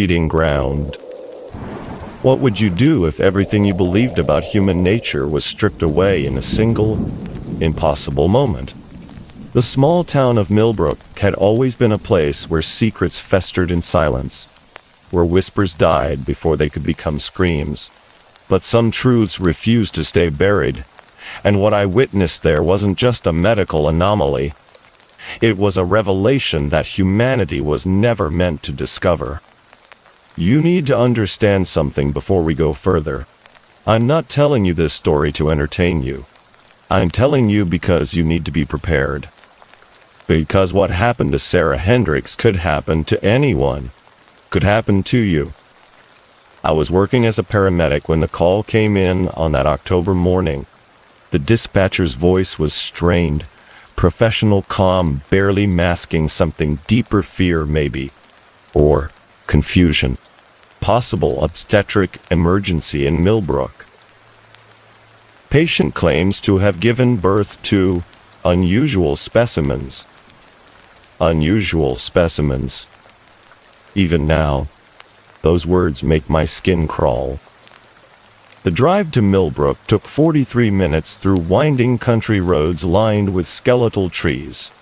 breeding ground. What would you do if everything you believed about human nature was stripped away in a single, impossible moment? The small town of Millbrook had always been a place where secrets festered in silence, where whispers died before they could become screams. But some truths refused to stay buried, and what I witnessed there wasn't just a medical anomaly. It was a revelation that humanity was never meant to discover. You need to understand something before we go further. I'm not telling you this story to entertain you. I'm telling you because you need to be prepared. Because what happened to Sarah Hendricks could happen to anyone. Could happen to you. I was working as a paramedic when the call came in on that October morning. The dispatcher's voice was strained, professional calm, barely masking something deeper fear maybe, or confusion. Possible obstetric emergency in Millbrook. Patient claims to have given birth to unusual specimens. Unusual specimens. Even now, those words make my skin crawl. The drive to Millbrook took 43 minutes through winding country roads lined with skeletal trees.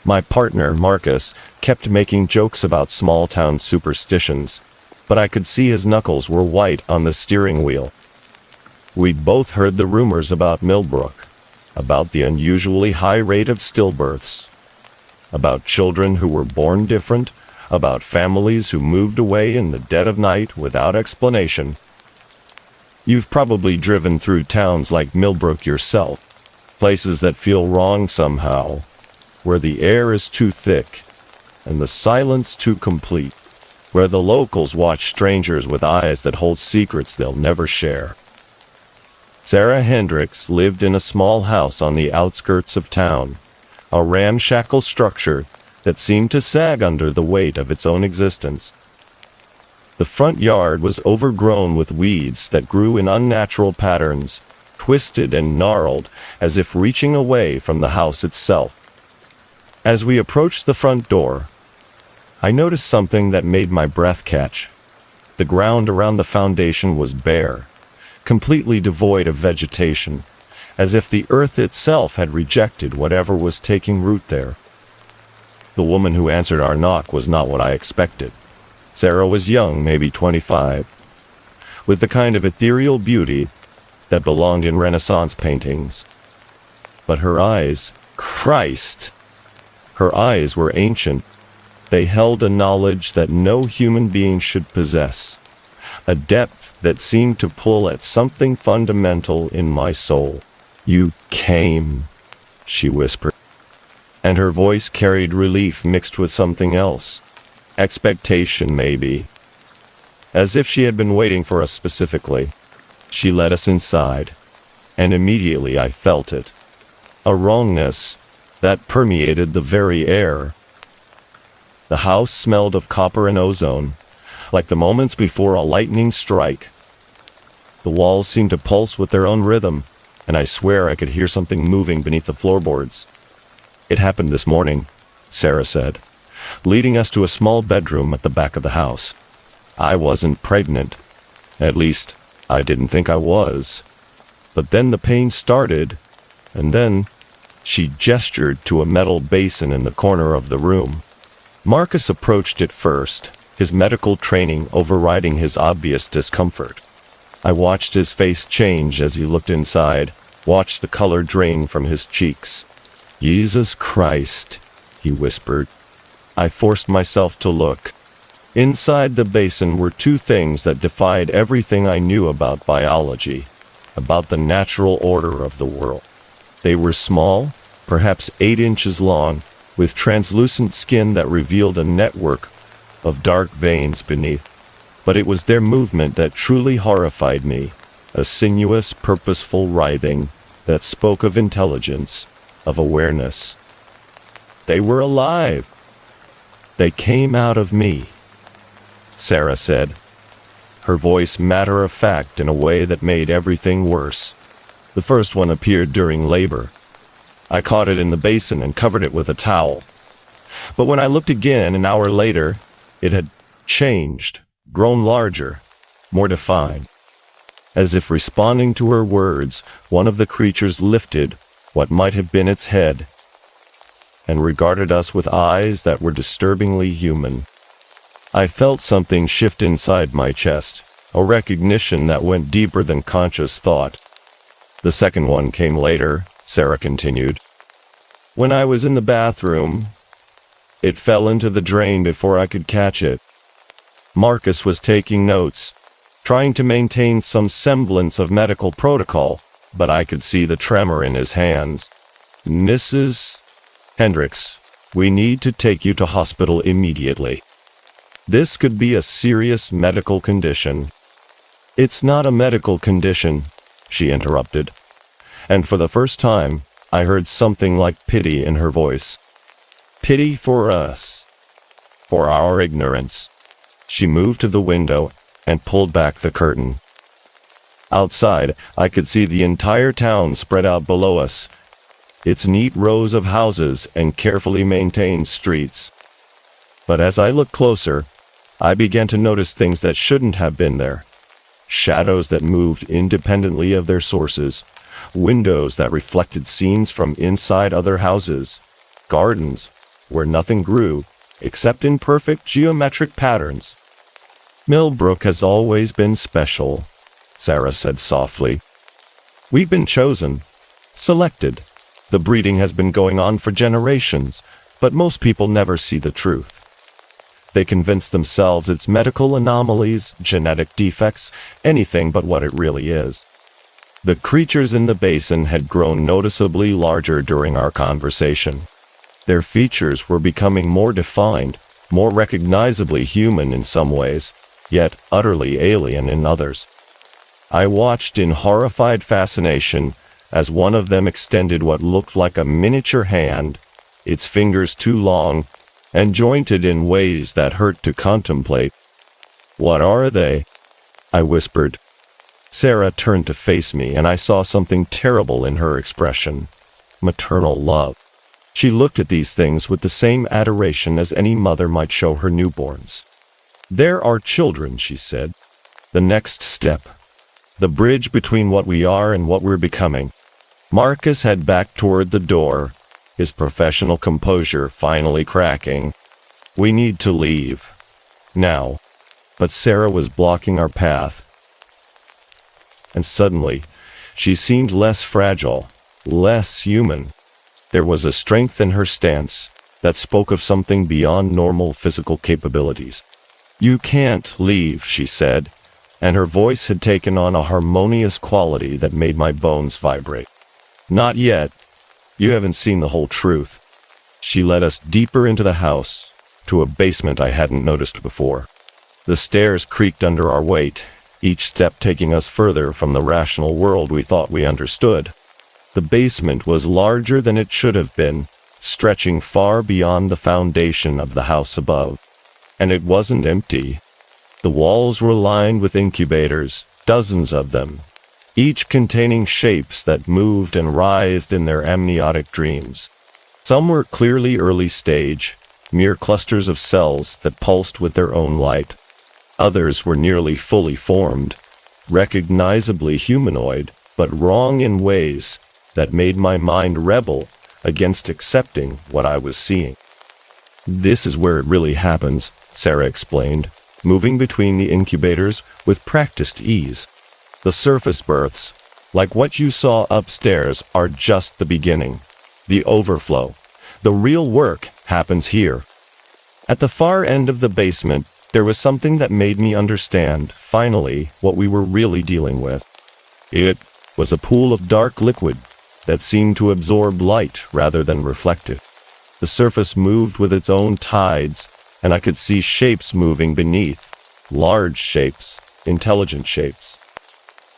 My partner, Marcus, kept making jokes about small-town superstitions, but I could see his knuckles were white on the steering wheel. We'd both heard the rumors about Millbrook, about the unusually high rate of stillbirths, about children who were born different, about families who moved away in the dead of night without explanation. You've probably driven through towns like Millbrook yourself, places that feel wrong somehow, where the air is too thick and the silence too complete, where the locals watch strangers with eyes that hold secrets they'll never share. Sarah Hendricks lived in a small house on the outskirts of town, a ramshackle structure that seemed to sag under the weight of its own existence. The front yard was overgrown with weeds that grew in unnatural patterns, twisted and gnarled as if reaching away from the house itself. As we approached the front door, I noticed something that made my breath catch. The ground around the foundation was bare, completely devoid of vegetation, as if the earth itself had rejected whatever was taking root there. The woman who answered our knock was not what I expected. Sarah was young, maybe 25, with the kind of ethereal beauty that belonged in Renaissance paintings. But her eyes, Christ! Her eyes were ancient. They held a knowledge that no human being should possess, a depth that seemed to pull at something fundamental in my soul. "You came," she whispered, and her voice carried relief mixed with something else. Expectation, maybe. As if she had been waiting for us specifically. She led us inside, and immediately I felt it. A wrongness that permeated the very air. The house smelled of copper and ozone, like the moments before a lightning strike. The walls seemed to pulse with their own rhythm, and I swear I could hear something moving beneath the floorboards. "It happened this morning," Sarah said, leading us to a small bedroom at the back of the house. I wasn't pregnant. At least, I didn't think I was. But then the pain started, and then she gestured to a metal basin in the corner of the room. Marcus approached it first, his medical training overriding his obvious discomfort. I watched his face change as he looked inside, watched the color drain from his cheeks. "Jesus Christ," he whispered. I forced myself to look. Inside the basin were two things that defied everything I knew about biology, about the natural order of the world. They were small, perhaps 8 inches long, with translucent skin that revealed a network of dark veins beneath. But it was their movement that truly horrified me, a sinuous, purposeful writhing that spoke of intelligence, of awareness. They were alive. "They came out of me," Sarah said, her voice matter-of-fact in a way that made everything worse. The first one appeared during labor. I caught it in the basin and covered it with a towel. But when I looked again an hour later, it had changed, grown larger, more defined. As if responding to her words, one of the creatures lifted what might have been its head and regarded us with eyes that were disturbingly human. I felt something shift inside my chest, a recognition that went deeper than conscious thought. The second one came later, Sarah continued. When I was in the bathroom, it fell into the drain before I could catch it. Marcus was taking notes, trying to maintain some semblance of medical protocol, but I could see the tremor in his hands. Mrs. Hendricks, we need to take you to hospital immediately. This could be a serious medical condition. It's not a medical condition, she interrupted. And for the first time, I heard something like pity in her voice. Pity for us. For our ignorance. She moved to the window and pulled back the curtain. Outside, I could see the entire town spread out below us, its neat rows of houses and carefully maintained streets. But as I looked closer, I began to notice things that shouldn't have been there. Shadows that moved independently of their sources, windows that reflected scenes from inside other houses, gardens where nothing grew except in perfect geometric patterns. Millbrook has always been special, Sarah said softly. We've been chosen, selected. The breeding has been going on for generations, but most people never see the truth. They convince themselves it's medical anomalies, genetic defects, anything but what it really is. The creatures in the basin had grown noticeably larger during our conversation. Their features were becoming more defined, more recognizably human in some ways, yet utterly alien in others. I watched in horrified fascination as one of them extended what looked like a miniature hand, its fingers too long, and jointed in ways that hurt to contemplate. What are they? I whispered. Sarah turned to face me, and I saw something terrible in her expression. Maternal love. She looked at these things with the same adoration as any mother might show her newborns. There are children, she said. The next step. The bridge between what we are and what we're becoming. Marcus had backed toward the door, his professional composure finally cracking. We need to leave. Now. But Sarah was blocking our path. And suddenly, she seemed less fragile, less human. There was a strength in her stance that spoke of something beyond normal physical capabilities. You can't leave, she said, and her voice had taken on a harmonious quality that made my bones vibrate. Not yet. You haven't seen the whole truth. She led us deeper into the house, to a basement I hadn't noticed before. The stairs creaked under our weight, each step taking us further from the rational world we thought we understood. The basement was larger than it should have been, stretching far beyond the foundation of the house above. And it wasn't empty. The walls were lined with incubators, dozens of them, each containing shapes that moved and writhed in their amniotic dreams. Some were clearly early stage, mere clusters of cells that pulsed with their own light. Others were nearly fully formed, recognizably humanoid, but wrong in ways that made my mind rebel against accepting what I was seeing. This is where it really happens, Sarah explained, moving between the incubators with practiced ease. The surface births, like what you saw upstairs, are just the beginning. The overflow, the real work, happens here. At the far end of the basement, there was something that made me understand, finally, what we were really dealing with. It was a pool of dark liquid that seemed to absorb light rather than reflect it. The surface moved with its own tides, and I could see shapes moving beneath. Large shapes, intelligent shapes.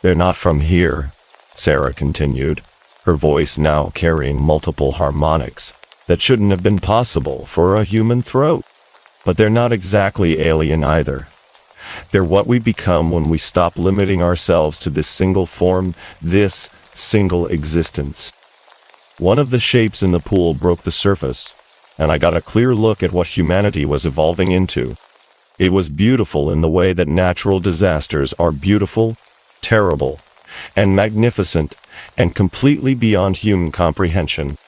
They're not from here, Sarah continued, her voice now carrying multiple harmonics that shouldn't have been possible for a human throat. But they're not exactly alien either. They're what we become when we stop limiting ourselves to this single form, this single existence. One of the shapes in the pool broke the surface, and I got a clear look at what humanity was evolving into. It was beautiful in the way that natural disasters are beautiful, terrible, and magnificent, and completely beyond human comprehension.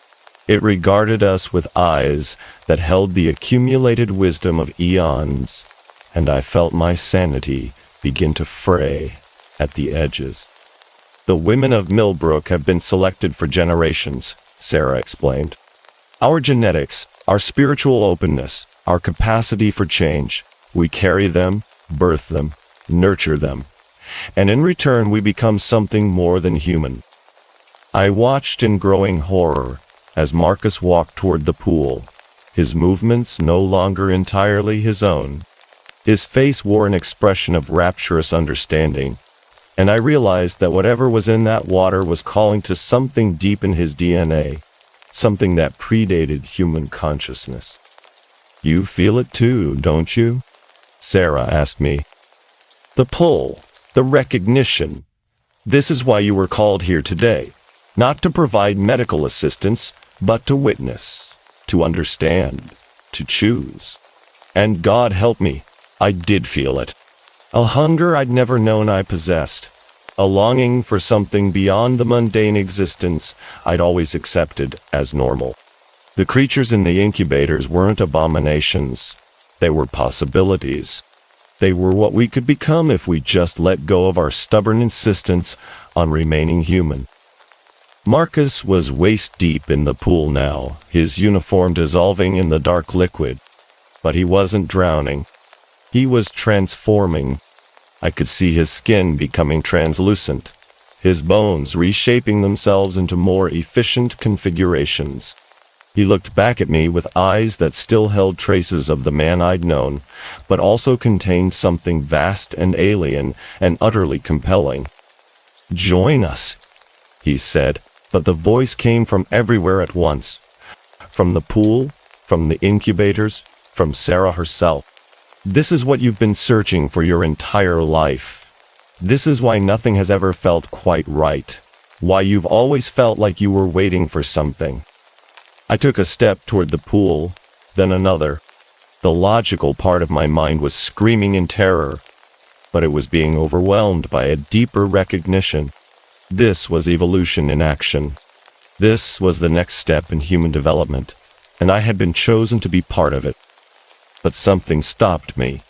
It regarded us with eyes that held the accumulated wisdom of eons, and I felt my sanity begin to fray at the edges. The women of Millbrook have been selected for generations, Sarah explained. Our genetics, our spiritual openness, our capacity for change, we carry them, birth them, nurture them, and in return we become something more than human. I watched in growing horror as Marcus walked toward the pool, his movements no longer entirely his own. His face wore an expression of rapturous understanding, and I realized that whatever was in that water was calling to something deep in his DNA, something that predated human consciousness. You feel it too, don't you? Sarah asked me. The pull, the recognition. This is why you were called here today, not to provide medical assistance, but to witness, to understand, to choose. And God help me, I did feel it. A hunger I'd never known I possessed. A longing for something beyond the mundane existence I'd always accepted as normal. The creatures in the incubators weren't abominations. They were possibilities. They were what we could become if we just let go of our stubborn insistence on remaining human. Marcus was waist-deep in the pool now, his uniform dissolving in the dark liquid. But he wasn't drowning. He was transforming. I could see his skin becoming translucent, his bones reshaping themselves into more efficient configurations. He looked back at me with eyes that still held traces of the man I'd known, but also contained something vast and alien and utterly compelling. "Join us," he said, but the voice came from everywhere at once. From the pool, from the incubators, from Sarah herself. This is what you've been searching for your entire life. This is why nothing has ever felt quite right. Why you've always felt like you were waiting for something. I took a step toward the pool, then another. The logical part of my mind was screaming in terror, but it was being overwhelmed by a deeper recognition. This was evolution in action. This was the next step in human development, and I had been chosen to be part of it. But something stopped me.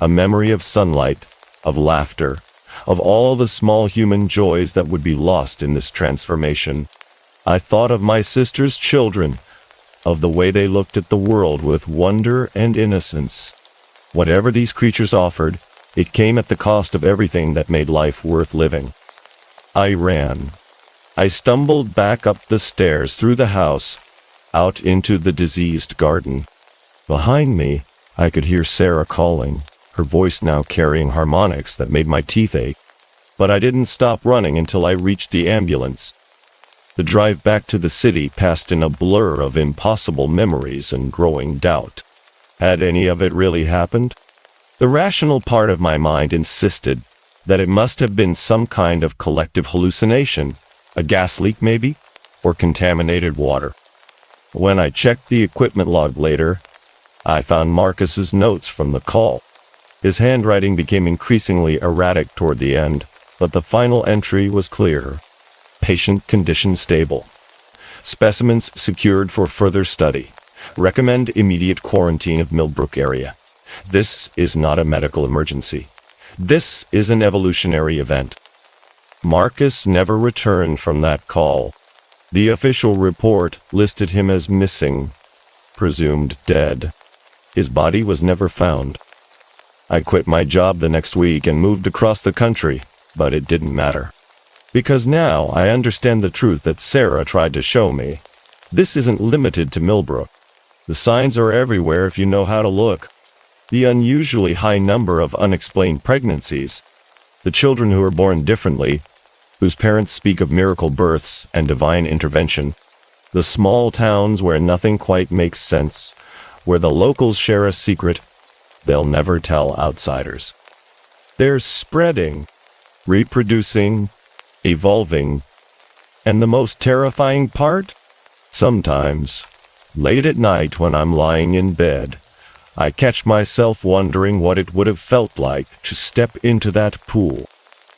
A memory of sunlight, of laughter, of all the small human joys that would be lost in this transformation. I thought of my sister's children, of the way they looked at the world with wonder and innocence. Whatever these creatures offered, it came at the cost of everything that made life worth living. I ran. I stumbled back up the stairs through the house, out into the diseased garden. Behind me, I could hear Sarah calling, her voice now carrying harmonics that made my teeth ache. But I didn't stop running until I reached the ambulance. The drive back to the city passed in a blur of impossible memories and growing doubt. Had any of it really happened? The rational part of my mind insisted that it must have been some kind of collective hallucination, a gas leak maybe, or contaminated water. When I checked the equipment log later, I found Marcus's notes from the call. His handwriting became increasingly erratic toward the end, but the final entry was clear. Patient condition stable. Specimens secured for further study. Recommend immediate quarantine of Millbrook area. This is not a medical emergency. This is an evolutionary event. Marcus never returned from that call. The official report listed him as missing, presumed dead. His body was never found. I quit my job the next week and moved across the country, but it didn't matter. Because now I understand the truth that Sarah tried to show me. This isn't limited to Millbrook. The signs are everywhere if you know how to look. The unusually high number of unexplained pregnancies. The children who are born differently, whose parents speak of miracle births and divine intervention. The small towns where nothing quite makes sense, where the locals share a secret they'll never tell outsiders. They're spreading, reproducing, evolving, and the most terrifying part? Sometimes, late at night when I'm lying in bed, I catch myself wondering what it would have felt like to step into that pool.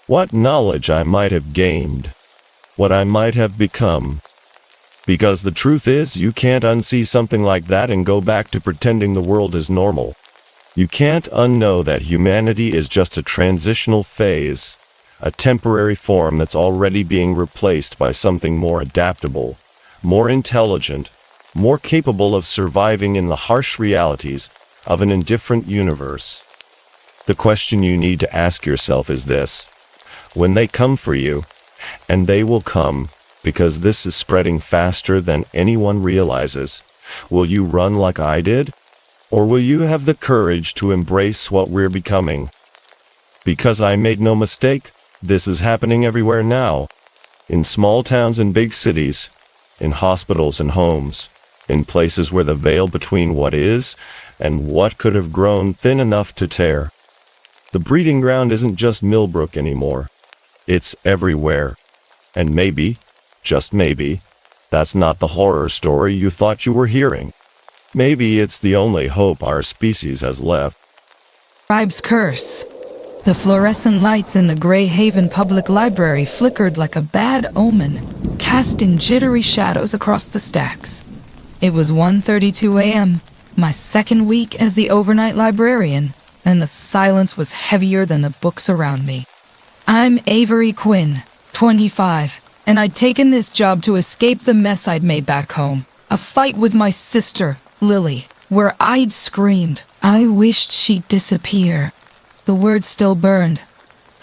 What knowledge I might have gained. What I might have become. Because the truth is, you can't unsee something like that and go back to pretending the world is normal. You can't unknow that humanity is just a transitional phase, a temporary form that's already being replaced by something more adaptable, more intelligent, more capable of surviving in the harsh realities of an indifferent universe. The question you need to ask yourself is this: when they come for you, and they will come, because this is spreading faster than anyone realizes, will you run like I did? Or will you have the courage to embrace what we're becoming? Because I made no mistake, this is happening everywhere now. In small towns and big cities, in hospitals and homes, in places where the veil between what is and what could have grown thin enough to tear. The breeding ground isn't just Millbrook anymore. It's everywhere. And maybe, just maybe, that's not the horror story you thought you were hearing. Maybe it's the only hope our species has left. Scribe's curse. The fluorescent lights in the Grey Haven Public Library flickered like a bad omen, casting jittery shadows across the stacks. It was 1:32 a.m., my second week as the overnight librarian, and the silence was heavier than the books around me. I'm Avery Quinn, 25, and I'd taken this job to escape the mess I'd made back home. A fight with my sister, Lily, where I'd screamed. I wished she'd disappear. The word still burned,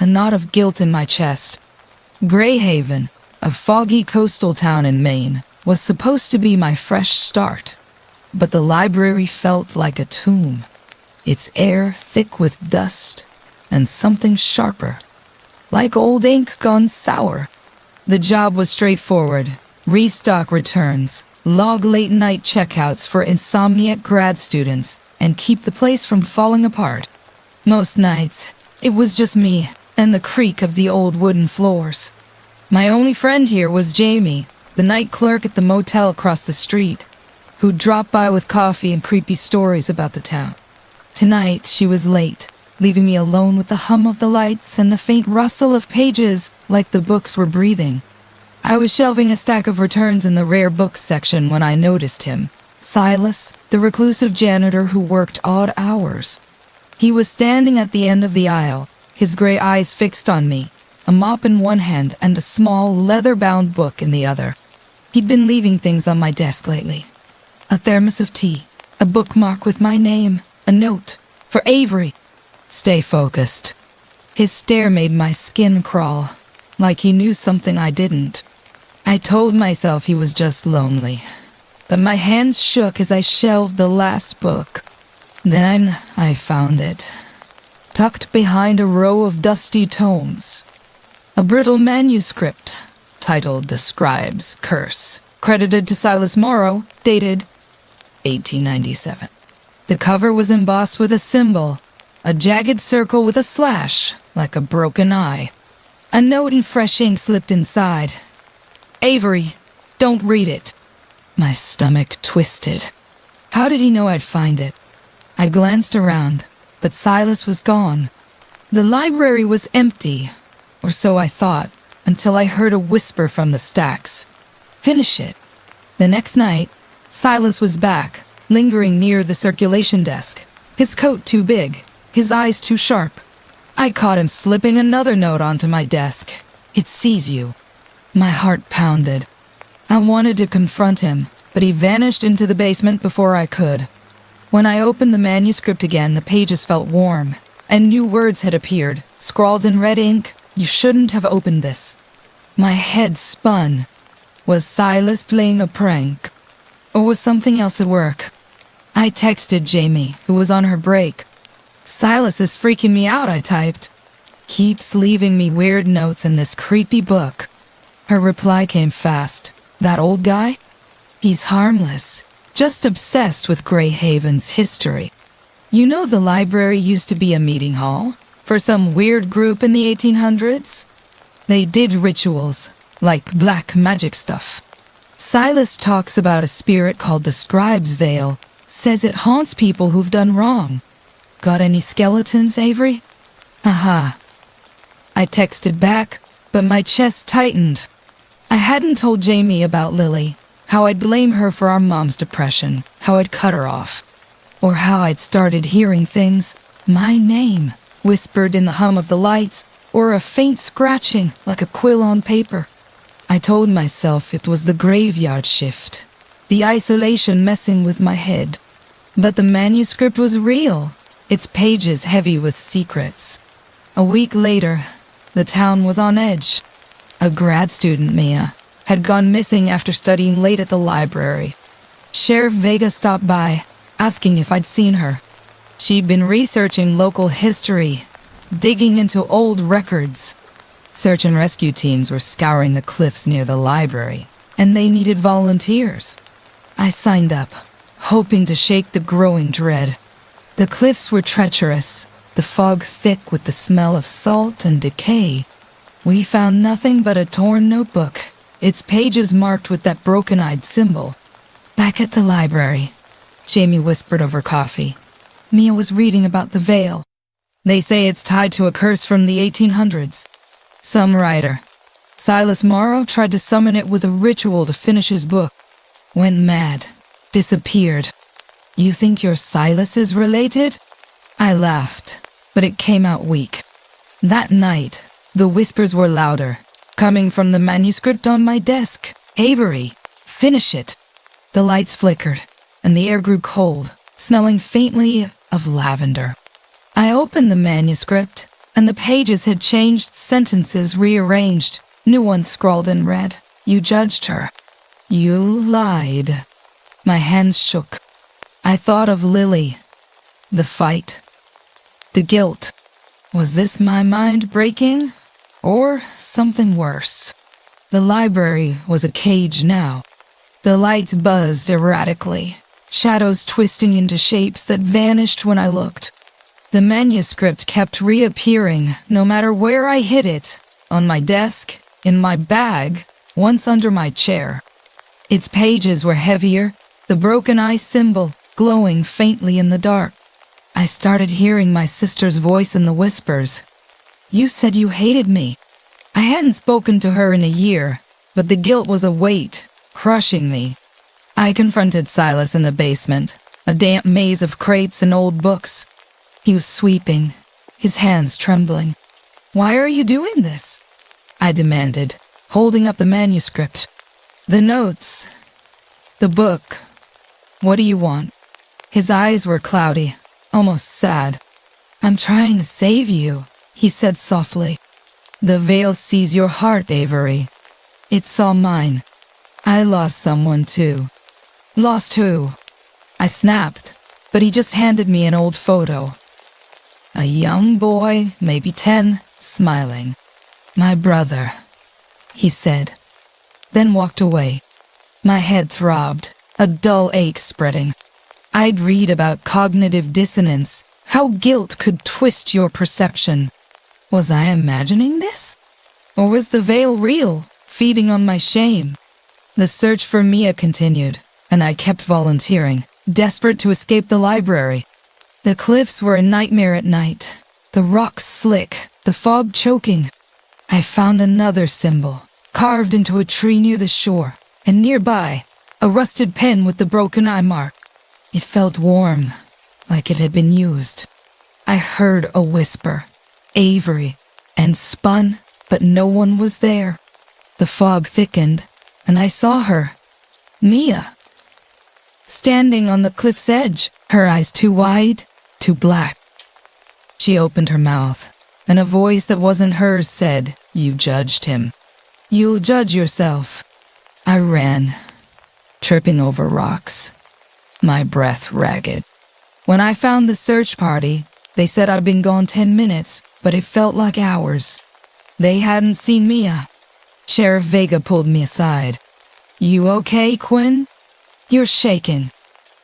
a knot of guilt in my chest. Grey Haven, a foggy coastal town in Maine, was supposed to be my fresh start. But the library felt like a tomb, its air thick with dust and something sharper, like old ink gone sour. The job was straightforward: restock returns, log late-night checkouts for insomniac grad students, and keep the place from falling apart. Most nights, it was just me and the creak of the old wooden floors. My only friend here was Jamie, the night clerk at the motel across the street, who'd drop by with coffee and creepy stories about the town. Tonight, she was late, leaving me alone with the hum of the lights and the faint rustle of pages like the books were breathing. I was shelving a stack of returns in the rare books section when I noticed him. Silas, the reclusive janitor who worked odd hours. He was standing at the end of the aisle, his gray eyes fixed on me, a mop in one hand and a small, leather-bound book in the other. He'd been leaving things on my desk lately. A thermos of tea, a bookmark with my name, a note, for Avery. Stay focused. His stare made my skin crawl, like he knew something I didn't. I told myself he was just lonely, but my hands shook as I shelved the last book. Then I found it, tucked behind a row of dusty tomes. A brittle manuscript, titled The Scribe's Curse, credited to Silas Morrow, dated 1897. The cover was embossed with a symbol, a jagged circle with a slash, like a broken eye. A note in fresh ink slipped inside. Avery, don't read it. My stomach twisted. How did he know I'd find it? I glanced around, but Silas was gone. The library was empty, or so I thought, until I heard a whisper from the stacks. Finish it. The next night, Silas was back, lingering near the circulation desk, his coat too big, his eyes too sharp. I caught him slipping another note onto my desk. It sees you. My heart pounded. I wanted to confront him, but he vanished into the basement before I could. When I opened the manuscript again, the pages felt warm, and new words had appeared, scrawled in red ink. You shouldn't have opened this. My head spun. Was Silas playing a prank? Or was something else at work? I texted Jamie, who was on her break. Silas is freaking me out, I typed. Keeps leaving me weird notes in this creepy book. Her reply came fast. That old guy? He's harmless, just obsessed with Grey Haven's history. You know the library used to be a meeting hall for some weird group in the 1800s? They did rituals, like black magic stuff. Silas talks about a spirit called the Scribe's Veil, Says it haunts people who've done wrong. Got any skeletons, Avery? Haha. I texted back, but my chest tightened. I hadn't told Jamie about Lily, how I'd blame her for our mom's depression, how I'd cut her off, or how I'd started hearing things, my name, whispered in the hum of the lights, or a faint scratching like a quill on paper. I told myself it was the graveyard shift, the isolation messing with my head. But the manuscript was real, its pages heavy with secrets. A week later, the town was on edge. A grad student, Mia, had gone missing after studying late at the library. Sheriff Vega stopped by, asking if I'd seen her. She'd been researching local history, digging into old records. Search and rescue teams were scouring the cliffs near the library, and they needed volunteers. I signed up, hoping to shake the growing dread. The cliffs were treacherous, the fog thick with the smell of salt and decay. We found nothing but a torn notebook, its pages marked with that broken-eyed symbol. Back at the library, Jamie whispered over coffee. Mia was reading about the veil. They say it's tied to a curse from the 1800s. Some writer, Silas Morrow, tried to summon it with a ritual to finish his book. Went mad. Disappeared. You think your Silas is related? I laughed, but it came out weak. That night, the whispers were louder, coming from the manuscript on my desk. Avery, finish it. The lights flickered, and the air grew cold, smelling faintly of lavender. I opened the manuscript, and the pages had changed, sentences rearranged, new ones scrawled in red. You judged her. You lied. My hands shook. I thought of Lily, the fight, the guilt. Was this my mind breaking, or something worse? The library was a cage now. The lights buzzed erratically, shadows twisting into shapes that vanished when I looked. The manuscript kept reappearing, no matter where I hid it, on my desk, in my bag, once under my chair. Its pages were heavier, the broken eye symbol glowing faintly in the dark. I started hearing my sister's voice in the whispers. You said you hated me. I hadn't spoken to her in a year, but the guilt was a weight, crushing me. I confronted Silas in the basement, a damp maze of crates and old books. He was sweeping, his hands trembling. Why are you doing this? I demanded, holding up the manuscript. The notes. The book. What do you want? His eyes were cloudy, almost sad. I'm trying to save you, he said softly. The veil sees your heart, Avery. It saw mine. I lost someone too. Lost who? I snapped, but he just handed me an old photo. A young boy, maybe 10, smiling. My brother, he said, then walked away. My head throbbed, a dull ache spreading. I'd read about cognitive dissonance, how guilt could twist your perception. Was I imagining this? Or was the veil real, feeding on my shame? The search for Mia continued, and I kept volunteering, desperate to escape the library. The cliffs were a nightmare at night, the rocks slick, the fog choking. I found another symbol, carved into a tree near the shore, and nearby, a rusted pen with the broken eye mark. It felt warm, like it had been used. I heard a whisper, Avery, and spun, but no one was there. The fog thickened, and I saw her, Mia, standing on the cliff's edge, her eyes too wide, too black. She opened her mouth, and a voice that wasn't hers said, You judged him. You'll judge yourself. I ran, tripping over rocks, my breath ragged. When I found the search party, they said I'd been gone 10 minutes, but it felt like hours. They hadn't seen Mia. Sheriff Vega pulled me aside. You okay, Quinn? You're shaken.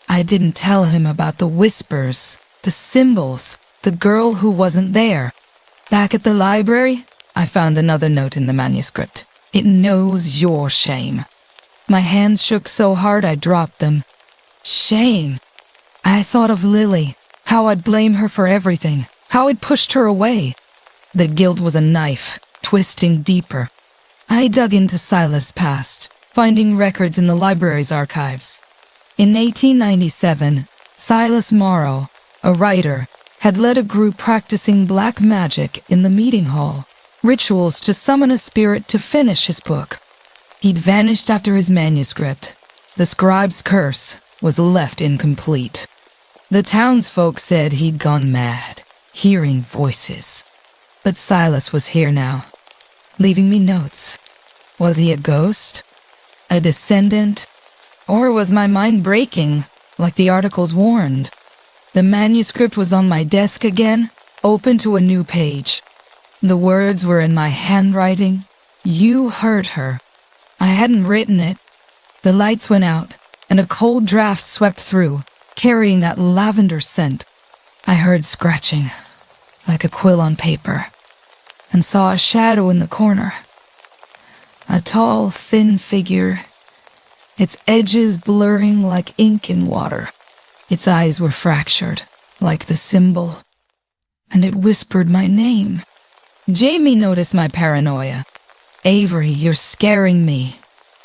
I didn't tell him about the whispers, the symbols, the girl who wasn't there. Back at the library, I found another note in the manuscript. It knows your shame. My hands shook so hard I dropped them. Shame. I thought of Lily, how I'd blame her for everything, how I'd pushed her away. The guilt was a knife, twisting deeper. I dug into Silas' past, finding records in the library's archives. In 1897, Silas Morrow, a writer, had led a group practicing black magic in the meeting hall, rituals to summon a spirit to finish his book. He'd vanished after his manuscript. The scribe's curse was left incomplete. The townsfolk said he'd gone mad, hearing voices. But Silas was here now, leaving me notes. Was he a ghost? A descendant? Or was my mind breaking, like the articles warned? The manuscript was on my desk again, open to a new page. The words were in my handwriting. You heard her. I hadn't written it. The lights went out, and a cold draft swept through, carrying that lavender scent. I heard scratching, like a quill on paper, and saw a shadow in the corner. A tall, thin figure, its edges blurring like ink in water. Its eyes were fractured, like the symbol, and it whispered my name. Jamie noticed my paranoia. "Avery, you're scaring me,"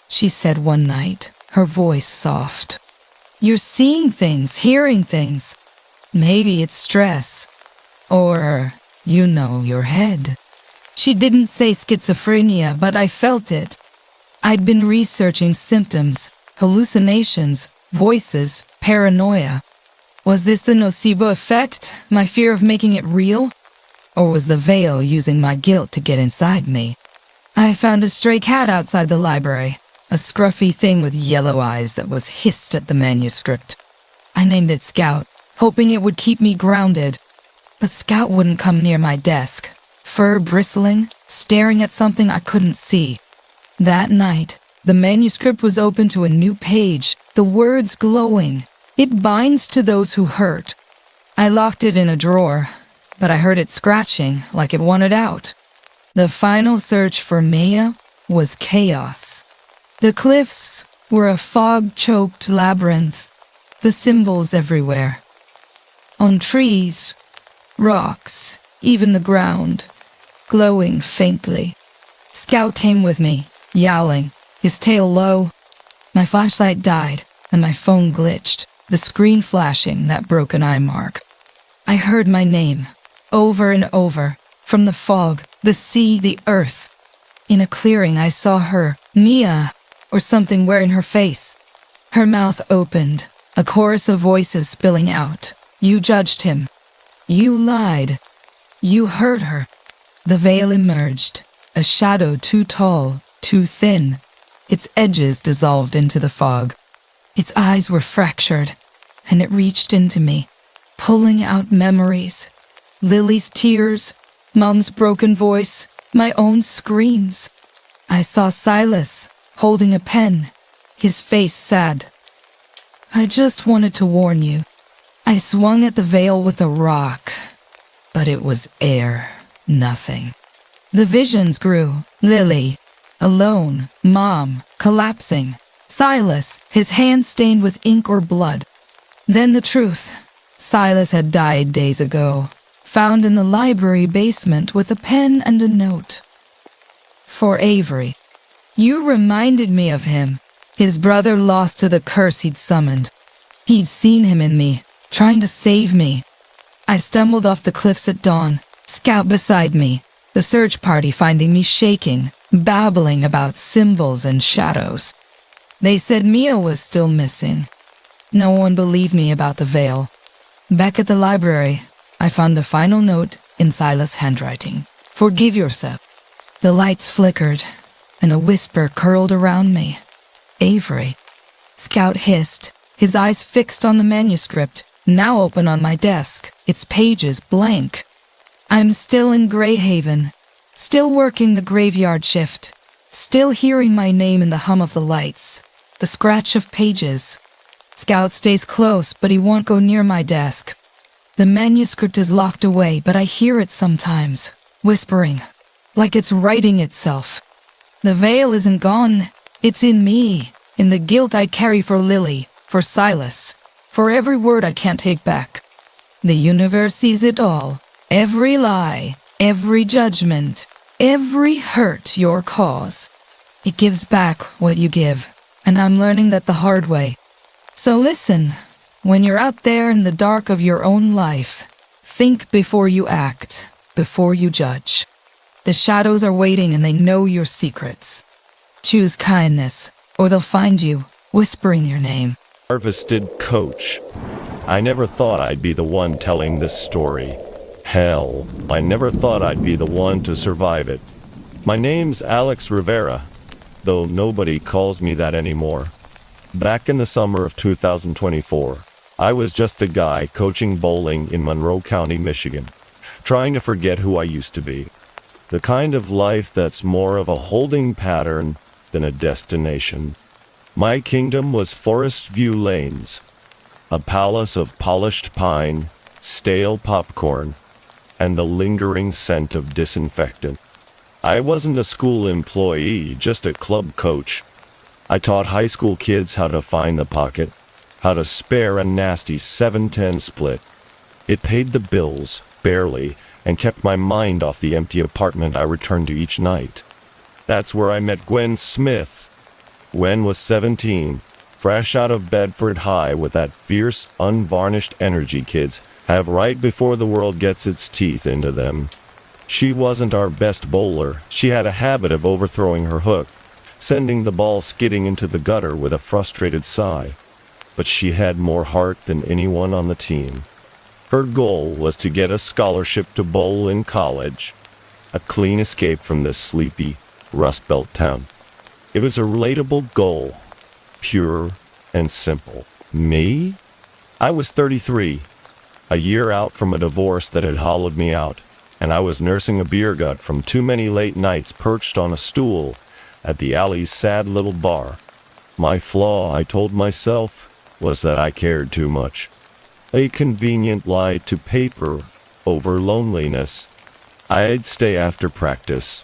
she said one night, her voice soft. "You're seeing things, hearing things. Maybe it's stress. Or, your head." She didn't say schizophrenia, but I felt it. I'd been researching symptoms, hallucinations, voices, paranoia. Was this the nocebo effect, my fear of making it real? Or was the veil using my guilt to get inside me? I found a stray cat outside the library, a scruffy thing with yellow eyes that was hissed at the manuscript. I named it Scout, hoping it would keep me grounded. But Scout wouldn't come near my desk, fur bristling, staring at something I couldn't see. That night, the manuscript was open to a new page, the words glowing. It binds to those who hurt. I locked it in a drawer, but I heard it scratching like it wanted out. The final search for Maya was chaos. The cliffs were a fog-choked labyrinth, the symbols everywhere. On trees, rocks, even the ground, glowing faintly. Scout came with me, yowling, his tail low. My flashlight died, and my phone glitched, the screen flashing that broken eye mark. I heard my name, over and over, from the fog, the sea, the earth. In a clearing I saw her, Mia, or something wearing her face. Her mouth opened, a chorus of voices spilling out. You judged him. You lied. You hurt her. The veil emerged, a shadow too tall, too thin. Its edges dissolved into the fog. Its eyes were fractured, and it reached into me, pulling out memories. Lily's tears, Mom's broken voice, my own screams. I saw Silas, holding a pen, his face sad. I just wanted to warn you. I swung at the veil with a rock, but it was air, nothing. The visions grew. Lily, alone, Mom, collapsing. Silas, his hands stained with ink or blood. Then the truth. Silas had died days ago, found in the library basement with a pen and a note. For Avery. You reminded me of him. His brother lost to the curse he'd summoned. He'd seen him in me, trying to save me. I stumbled off the cliffs at dawn, Scout beside me, the search party finding me shaking, babbling about symbols and shadows. They said Mia was still missing. No one believed me about the veil. Back at the library, I found a final note in Silas' handwriting. Forgive yourself. The lights flickered, and a whisper curled around me. Avery. Scout hissed, his eyes fixed on the manuscript, now open on my desk, its pages blank. I'm still in Greyhaven, still working the graveyard shift, still hearing my name in the hum of the lights, the scratch of pages. Scout stays close, but he won't go near my desk. The manuscript is locked away, but I hear it sometimes, whispering, like it's writing itself. The veil isn't gone, it's in me, in the guilt I carry for Lily, for Silas, for every word I can't take back. The universe sees it all. Every lie, every judgment, every hurt your cause. It gives back what you give, and I'm learning that the hard way. So listen, when you're out there in the dark of your own life, think before you act, before you judge. The shadows are waiting and they know your secrets. Choose kindness, or they'll find you, whispering your name. Harvested coach. I never thought I'd be the one telling this story. Hell, I never thought I'd be the one to survive it. My name's Alex Rivera, though nobody calls me that anymore. Back in the summer of 2024, I was just a guy coaching bowling in Monroe County, Michigan, trying to forget who I used to be. The kind of life that's more of a holding pattern than a destination. My kingdom was Forest View Lanes, a palace of polished pine, stale popcorn, and the lingering scent of disinfectant. I wasn't a school employee, just a club coach. I taught high school kids how to find the pocket, how to spare a nasty 7-10 split. It paid the bills, barely, and kept my mind off the empty apartment I returned to each night. That's where I met Gwen Smith. Gwen was 17, fresh out of Bedford High with that fierce, unvarnished energy kids have right before the world gets its teeth into them. She wasn't our best bowler. She had a habit of overthrowing her hook, sending the ball skidding into the gutter with a frustrated sigh. But she had more heart than anyone on the team. Her goal was to get a scholarship to bowl in college, a clean escape from this sleepy Rust Belt town. It was a relatable goal, pure and simple. Me? I was 33, a year out from a divorce that had hollowed me out, and I was nursing a beer gut from too many late nights perched on a stool at the alley's sad little bar. My flaw, I told myself, was that I cared too much. A convenient lie to paper over loneliness. I'd stay after practice,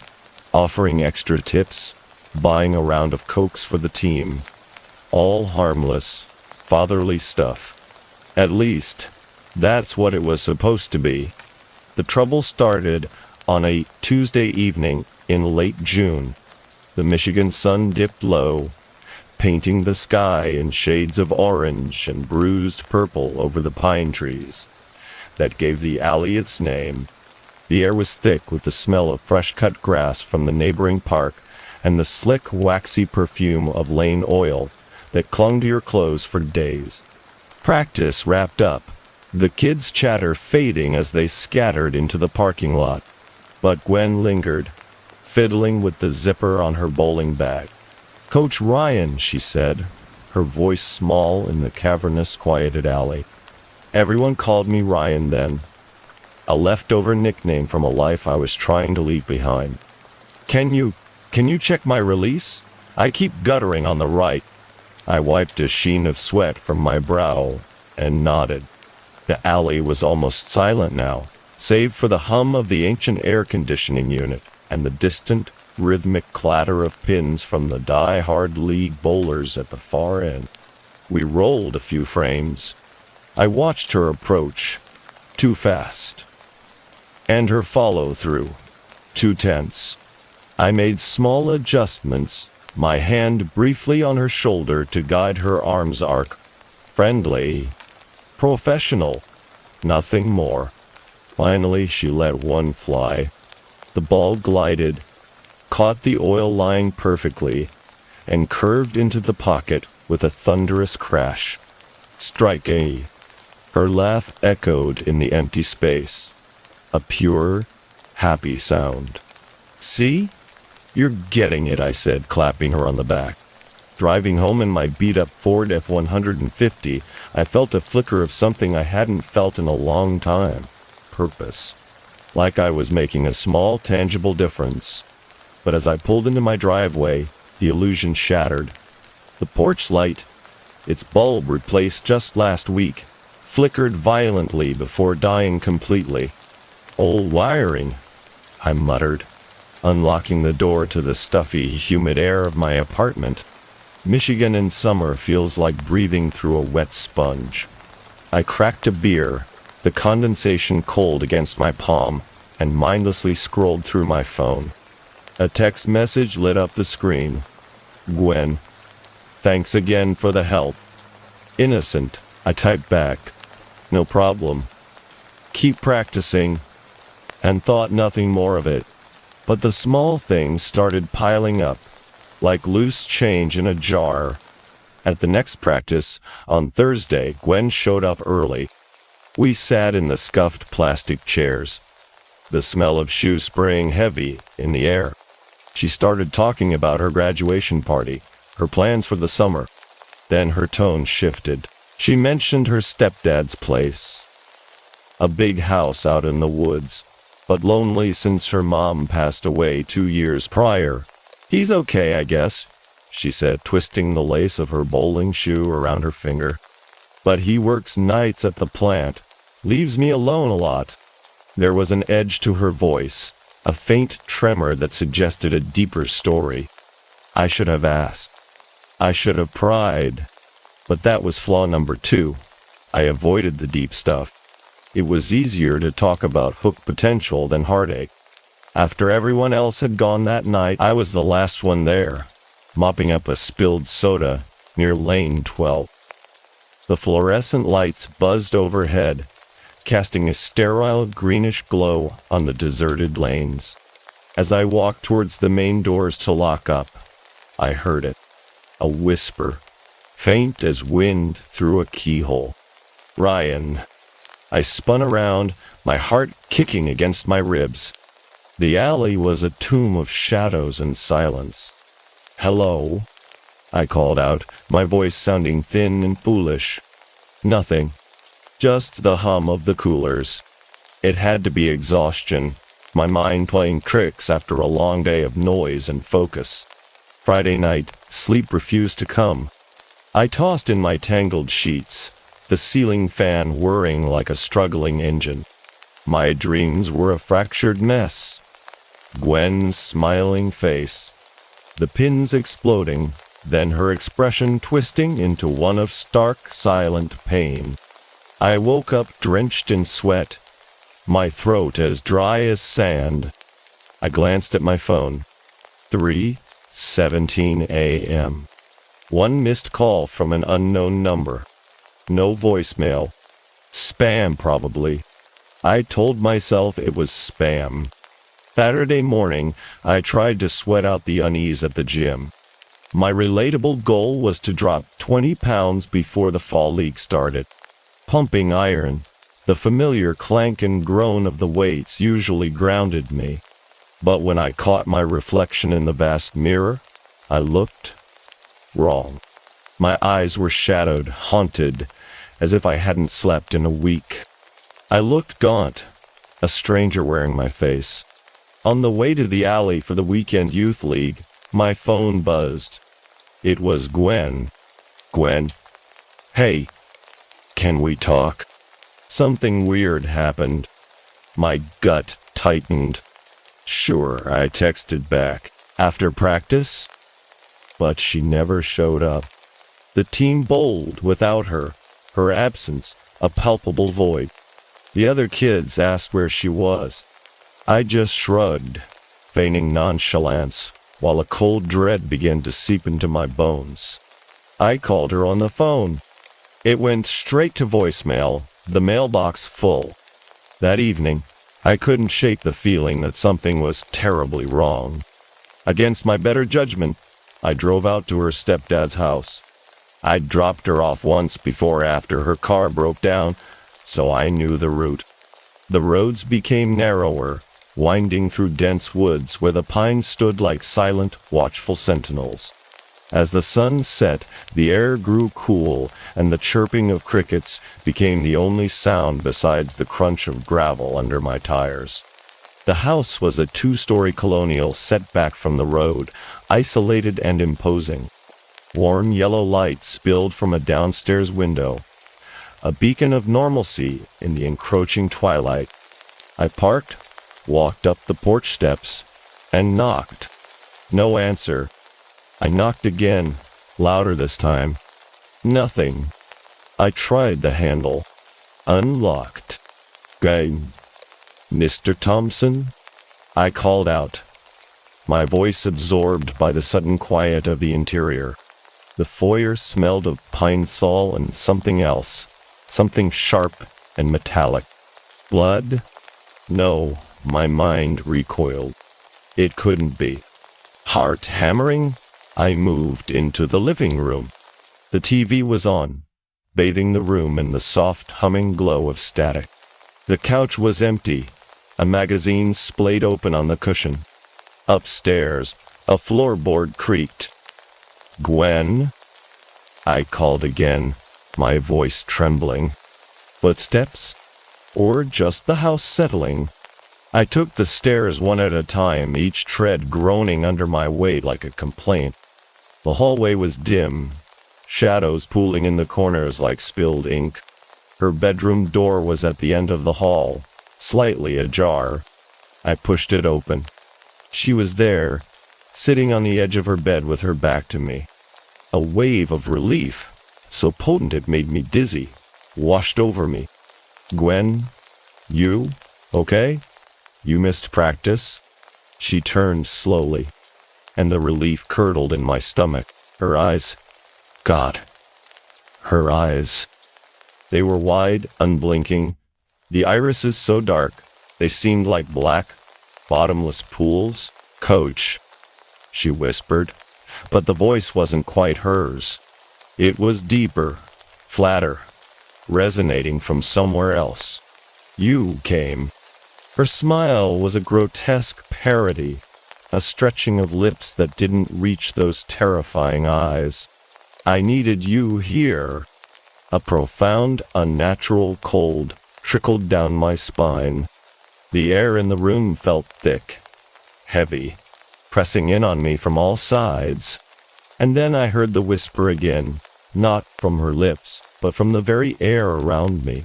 offering extra tips, buying a round of Cokes for the team. All harmless, fatherly stuff. At least, that's what it was supposed to be. The trouble started on a Tuesday evening in late June. The Michigan sun dipped low, painting the sky in shades of orange and bruised purple over the pine trees that gave the alley its name. The air was thick with the smell of fresh-cut grass from the neighboring park and the slick, waxy perfume of lane oil that clung to your clothes for days. Practice wrapped up, the kids' chatter fading as they scattered into the parking lot. But Gwen lingered, fiddling with the zipper on her bowling bag. "Coach Ryan," she said, her voice small in the cavernous, quieted alley. Everyone called me Ryan then, a leftover nickname from a life I was trying to leave behind. Can you check my release? I keep guttering on the right." I wiped a sheen of sweat from my brow and nodded. The alley was almost silent now, save for the hum of the ancient air conditioning unit and the distant, rhythmic clatter of pins from the die-hard league bowlers at the far end. We rolled a few frames. I watched her approach, too fast, and her follow-through, too tense. I made small adjustments, my hand briefly on her shoulder to guide her arm's arc. Friendly, professional, nothing more. Finally, she let one fly. The ball glided, caught the oil line perfectly, and curved into the pocket with a thunderous crash. Strike A. Her laugh echoed in the empty space. A pure, happy sound. "See? You're getting it," I said, clapping her on the back. Driving home in my beat-up Ford F-150, I felt a flicker of something I hadn't felt in a long time. Purpose. Like I was making a small, tangible difference. But as I pulled into my driveway, the illusion shattered. The porch light, its bulb replaced just last week, flickered violently before dying completely. "Old wiring," I muttered, unlocking the door to the stuffy, humid air of my apartment. Michigan in summer feels like breathing through a wet sponge. I cracked a beer, the condensation cold against my palm, and mindlessly scrolled through my phone. A text message lit up the screen. Gwen. Thanks again for the help. Innocent, I typed back. No problem. Keep practicing. And thought nothing more of it. But the small things started piling up, like loose change in a jar. At the next practice, on Thursday, Gwen showed up early. We sat in the scuffed plastic chairs, the smell of shoe spraying heavy in the air. She started talking about her graduation party, her plans for the summer. Then her tone shifted. She mentioned her stepdad's place. A big house out in the woods, but lonely since her mom passed away 2 years prior. He's okay, I guess, she said, twisting the lace of her bowling shoe around her finger. But he works nights at the plant, leaves me alone a lot. There was an edge to her voice, a faint tremor that suggested a deeper story. I should have asked. I should have pried. But that was flaw number 2. I avoided the deep stuff. It was easier to talk about hook potential than heartache. After everyone else had gone that night, I was the last one there, mopping up a spilled soda near lane 12. The fluorescent lights buzzed overhead, casting a sterile greenish glow on the deserted lanes. As I walked towards the main doors to lock up, I heard it. A whisper, faint as wind through a keyhole. Ryan. I spun around, my heart kicking against my ribs. The alley was a tomb of shadows and silence. Hello, I called out, my voice sounding thin and foolish. Nothing. Just the hum of the coolers. It had to be exhaustion, my mind playing tricks after a long day of noise and focus. Friday night, sleep refused to come. I tossed in my tangled sheets, the ceiling fan whirring like a struggling engine. My dreams were a fractured mess. Gwen's smiling face, the pins exploding, then her expression twisting into one of stark, silent pain. I woke up drenched in sweat, my throat as dry as sand. I glanced at my phone. 3:17 a.m. One missed call from an unknown number. No voicemail. Spam, probably. I told myself it was spam. Saturday morning, I tried to sweat out the unease at the gym. My relatable goal was to drop 20 pounds before the fall league started. Pumping iron, the familiar clank and groan of the weights usually grounded me. But when I caught my reflection in the vast mirror, I looked wrong. My eyes were shadowed, haunted, as if I hadn't slept in a week. I looked gaunt, a stranger wearing my face. On the way to the alley for the weekend youth league, my phone buzzed. It was Gwen. Gwen. Hey, can we talk? Something weird happened. My gut tightened. Sure, I texted back. After practice? But she never showed up. The team bowled without her, her absence a palpable void. The other kids asked where she was. I just shrugged, feigning nonchalance, while a cold dread began to seep into my bones. I called her on the phone. It went straight to voicemail, the mailbox full. That evening, I couldn't shake the feeling that something was terribly wrong. Against my better judgment, I drove out to her stepdad's house. I'd dropped her off once before after her car broke down, so I knew the route. The roads became narrower, winding through dense woods where the pines stood like silent, watchful sentinels. As the sun set, the air grew cool, and the chirping of crickets became the only sound besides the crunch of gravel under my tires. The house was a 2-story colonial set back from the road, isolated and imposing. Warm yellow light spilled from a downstairs window, a beacon of normalcy in the encroaching twilight. I parked, walked up the porch steps, and knocked. No answer. I knocked again, louder this time. Nothing. I tried the handle, Unlocked. Game. Mr. Thompson? I called out, my voice absorbed by the sudden quiet of the interior. The foyer smelled of pine sol and something else, something sharp and metallic. Blood? No, my mind recoiled. It couldn't be. Heart hammering? I moved into the living room. The TV was on, bathing the room in the soft humming glow of static. The couch was empty, a magazine splayed open on the cushion. Upstairs, a floorboard creaked. Gwen? I called again, my voice trembling. Footsteps? Or just the house settling? I took the stairs one at a time, each tread groaning under my weight like a complaint. The hallway was dim, shadows pooling in the corners like spilled ink. Her bedroom door was at the end of the hall, slightly ajar. I pushed it open. She was there, sitting on the edge of her bed with her back to me. A wave of relief, so potent it made me dizzy, washed over me. Gwen, you okay? You missed practice? She turned slowly, and the relief curdled in my stomach. Her eyes, God, her eyes. They were wide, unblinking, the irises so dark, they seemed like black, bottomless pools. Coach, she whispered, but the voice wasn't quite hers. It was deeper, flatter, resonating from somewhere else. You came. Her smile was a grotesque parody, a stretching of lips that didn't reach those terrifying eyes. I needed you here. A profound, unnatural cold trickled down my spine. The air in the room felt thick, heavy, pressing in on me from all sides. And then I heard the whisper again, not from her lips, but from the very air around me.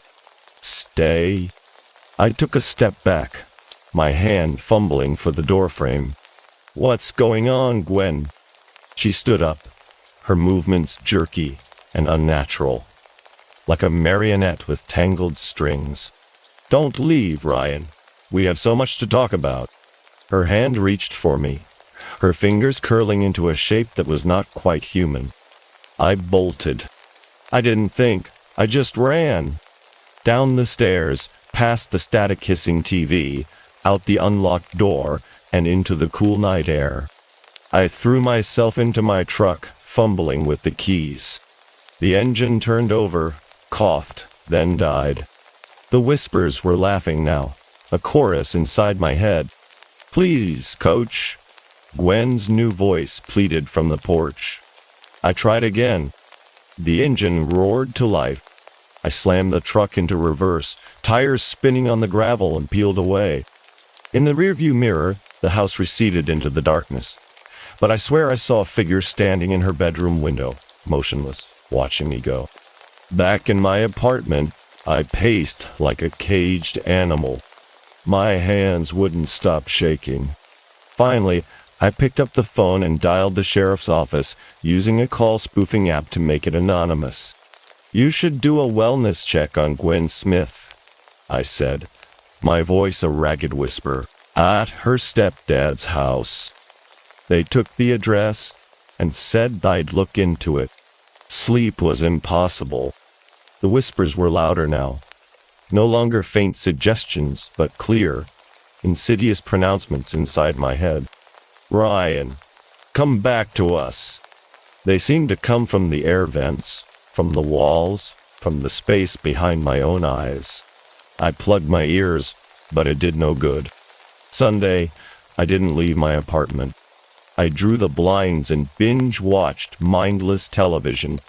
Stay. I took a step back, my hand fumbling for the doorframe. What's going on, Gwen? She stood up, her movements jerky and unnatural, like a marionette with tangled strings. Don't leave, Ryan. We have so much to talk about. Her hand reached for me, her fingers curling into a shape that was not quite human. I bolted. I didn't think. I just ran. Down the stairs, past the static-hissing TV, out the unlocked door, and into the cool night air. I threw myself into my truck, fumbling with the keys. The engine turned over, coughed, then died. The whispers were laughing now, a chorus inside my head. Please, Coach. Gwen's new voice pleaded from the porch. I tried again. The engine roared to life. I slammed the truck into reverse, tires spinning on the gravel, and peeled away. In the rearview mirror, the house receded into the darkness. But I swear I saw a figure standing in her bedroom window, motionless, watching me go. Back in my apartment, I paced like a caged animal. My hands wouldn't stop shaking. Finally, I picked up the phone and dialed the sheriff's office, using a call spoofing app to make it anonymous. You should do a wellness check on Gwen Smith, I said, my voice a ragged whisper, at her stepdad's house. They took the address and said I'd look into it. Sleep was impossible. The whispers were louder now, no longer faint suggestions, but clear, insidious pronouncements inside my head. Ryan, come back to us. They seemed to come from the air vents, from the walls, from the space behind my own eyes. I plugged my ears, but it did no good. Sunday, I didn't leave my apartment. I drew the blinds and binge-watched mindless television,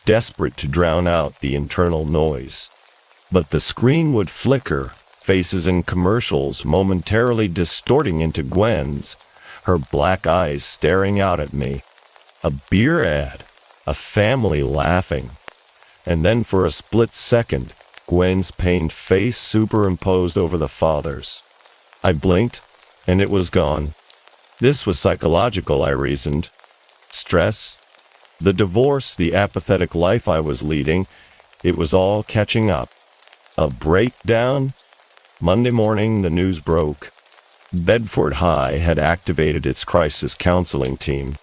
desperate to drown out the internal noise. But the screen would flicker, faces and commercials momentarily distorting into Gwen's, her black eyes staring out at me. A beer ad, a family laughing. And then for a split second, Gwen's pained face superimposed over the father's. I blinked, and it was gone. This was psychological, I reasoned. Stress, the divorce, the apathetic life I was leading, it was all catching up. A breakdown? Monday morning, the news broke. Bedford High had activated its crisis counseling team.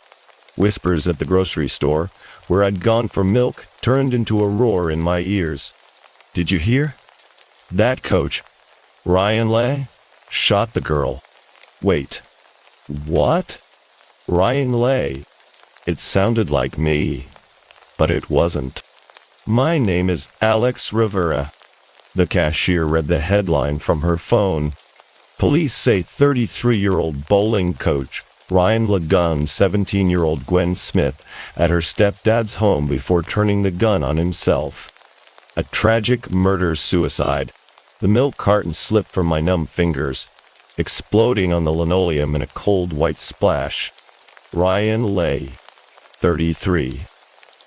Whispers at the grocery store, where I'd gone for milk, turned into a roar in my ears. Did you hear? That coach, Ryan Lay, shot the girl. Wait. What? Ryan Lay. It sounded like me, but it wasn't. My name is Alex Rivera. The cashier read the headline from her phone. Police say 33-year-old bowling coach Ryan Lagun's 17-year-old Gwen Smith at her stepdad's home before turning the gun on himself. A tragic murder-suicide. The milk carton slipped from my numb fingers, exploding on the linoleum in a cold white splash. Ryan Lay, 33.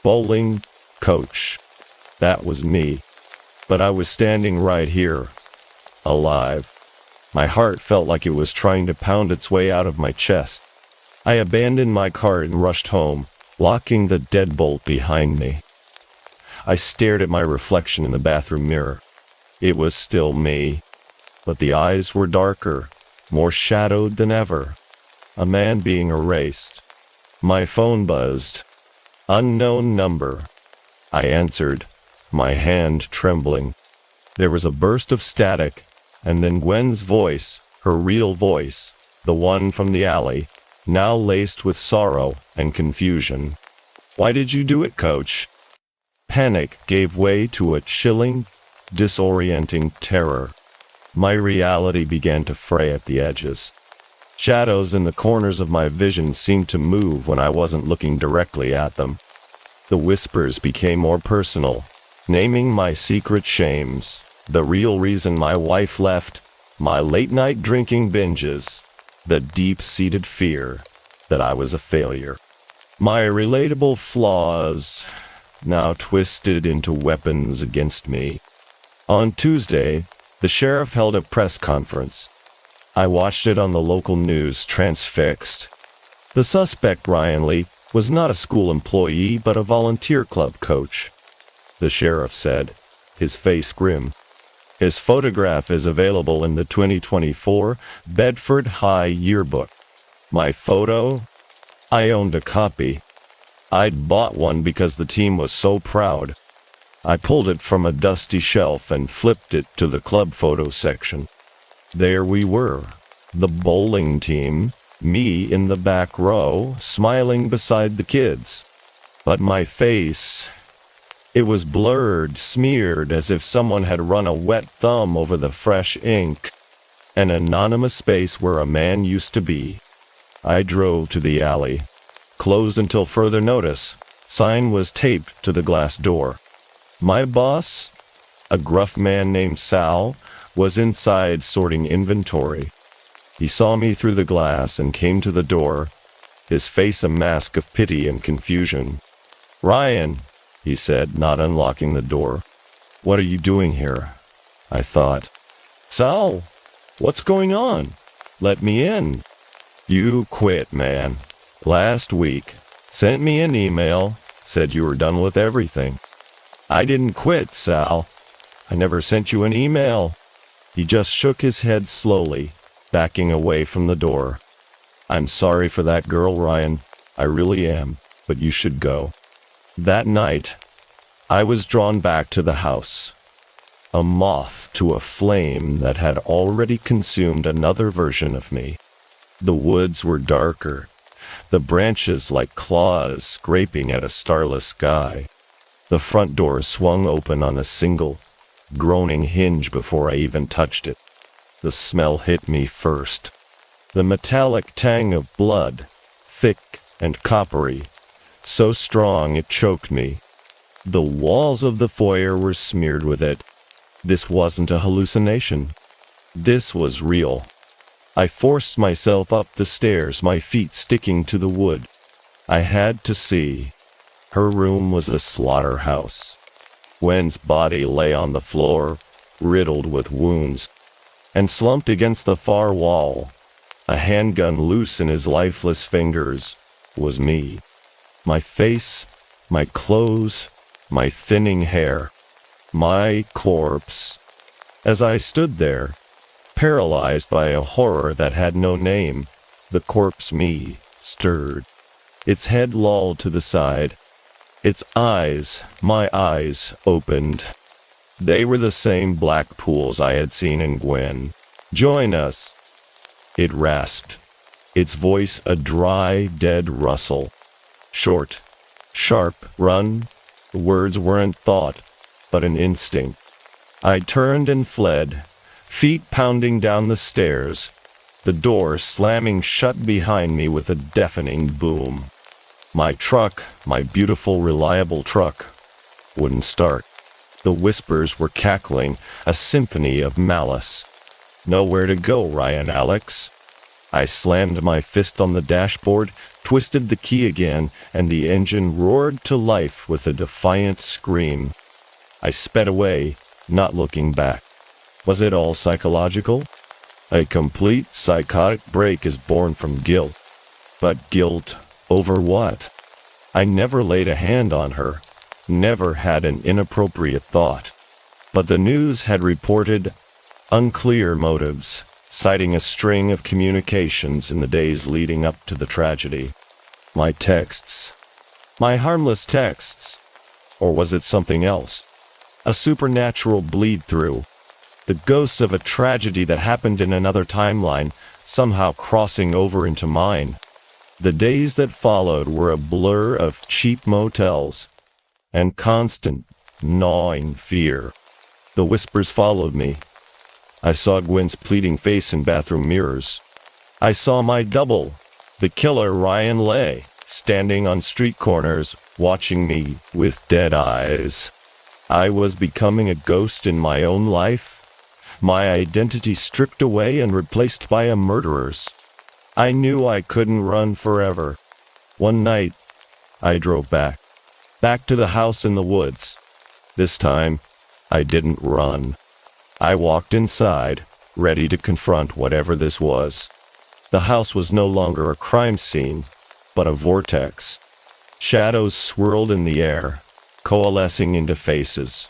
Bowling coach. That was me. But I was standing right here, alive. My heart felt like it was trying to pound its way out of my chest. I abandoned my car and rushed home, locking the deadbolt behind me. I stared at my reflection in the bathroom mirror. It was still me, but the eyes were darker, more shadowed than ever. A man being erased. My phone buzzed. Unknown number. I answered, my hand trembling. There was a burst of static, and then Gwen's voice, her real voice, the one from the alley, now laced with sorrow and confusion. Why did you do it, coach? Panic gave way to a chilling, disorienting terror. My reality began to fray at the edges. Shadows in the corners of my vision seemed to move when I wasn't looking directly at them. The whispers became more personal, naming my secret shames, the real reason my wife left, my late-night drinking binges, the deep-seated fear that I was a failure. My relatable flaws, now twisted into weapons against me. On Tuesday, the sheriff held a press conference. I watched it on the local news, transfixed. The suspect, Ryan Lee, was not a school employee but a volunteer club coach. The sheriff said, his face grim. His photograph is available in the 2024 Bedford High yearbook. My photo? I owned a copy. I'd bought one because the team was so proud. I pulled it from a dusty shelf and flipped it to the club photo section. There we were, the bowling team, me in the back row, smiling beside the kids. But my face, it was blurred, smeared as if someone had run a wet thumb over the fresh ink. An anonymous space where a man used to be. I drove to the alley. Closed until further notice. Sign was taped to the glass door. My boss, a gruff man named Sal, was inside sorting inventory. He saw me through the glass and came to the door, his face a mask of pity and confusion. "Ryan," he said, not unlocking the door. "What are you doing here?" I thought. "Sal, what's going on? Let me in." "You quit, man. Last week. Sent me an email, said you were done with everything." "I didn't quit, Sal. I never sent you an email." He just shook his head slowly, backing away from the door. "I'm sorry for that girl, Ryan. I really am, but you should go." That night, I was drawn back to the house, a moth to a flame that had already consumed another version of me. The woods were darker, the branches like claws scraping at a starless sky. The front door swung open on a single, groaning hinge before I even touched it. The smell hit me first. The metallic tang of blood, thick and coppery, so strong it choked me. The walls of the foyer were smeared with it. This wasn't a hallucination. This was real. I forced myself up the stairs, my feet sticking to the wood. I had to see. Her room was a slaughterhouse. Gwen's body lay on the floor, riddled with wounds, and slumped against the far wall, a handgun loose in his lifeless fingers, was me. My face, my clothes, my thinning hair, my corpse, As I stood there, paralyzed by a horror that had no name, the corpse me stirred. Its head lolled to the side. Its eyes, my eyes, opened. They were the same black pools I had seen in Gwen. "Join us," it rasped, its voice a dry, dead rustle. Short, sharp, run. The words weren't thought, but an instinct. I turned and fled, feet pounding down the stairs, the door slamming shut behind me with a deafening boom. My truck, my beautiful, reliable truck, wouldn't start. The whispers were cackling, a symphony of malice. "Nowhere to go, Ryan Alex." I slammed my fist on the dashboard, twisted the key again, and the engine roared to life with a defiant scream. I sped away, not looking back. Was it all psychological? A complete psychotic break is born from guilt. But guilt over what? I never laid a hand on her, never had an inappropriate thought. But the news had reported unclear motives, citing a string of communications in the days leading up to the tragedy. My texts. My harmless texts. Or was it something else? A supernatural bleed-through. The ghosts of a tragedy that happened in another timeline, somehow crossing over into mine. The days that followed were a blur of cheap motels and constant, gnawing fear. The whispers followed me. I saw Gwen's pleading face in bathroom mirrors. I saw my double, the killer Ryan Lay, standing on street corners, watching me with dead eyes. I was becoming a ghost in my own life, my identity stripped away and replaced by a murderer's. I knew I couldn't run forever. One night, I drove back to the house in the woods. This time, I didn't run. I walked inside, ready to confront whatever this was. The house was no longer a crime scene, but a vortex. Shadows swirled in the air, coalescing into faces.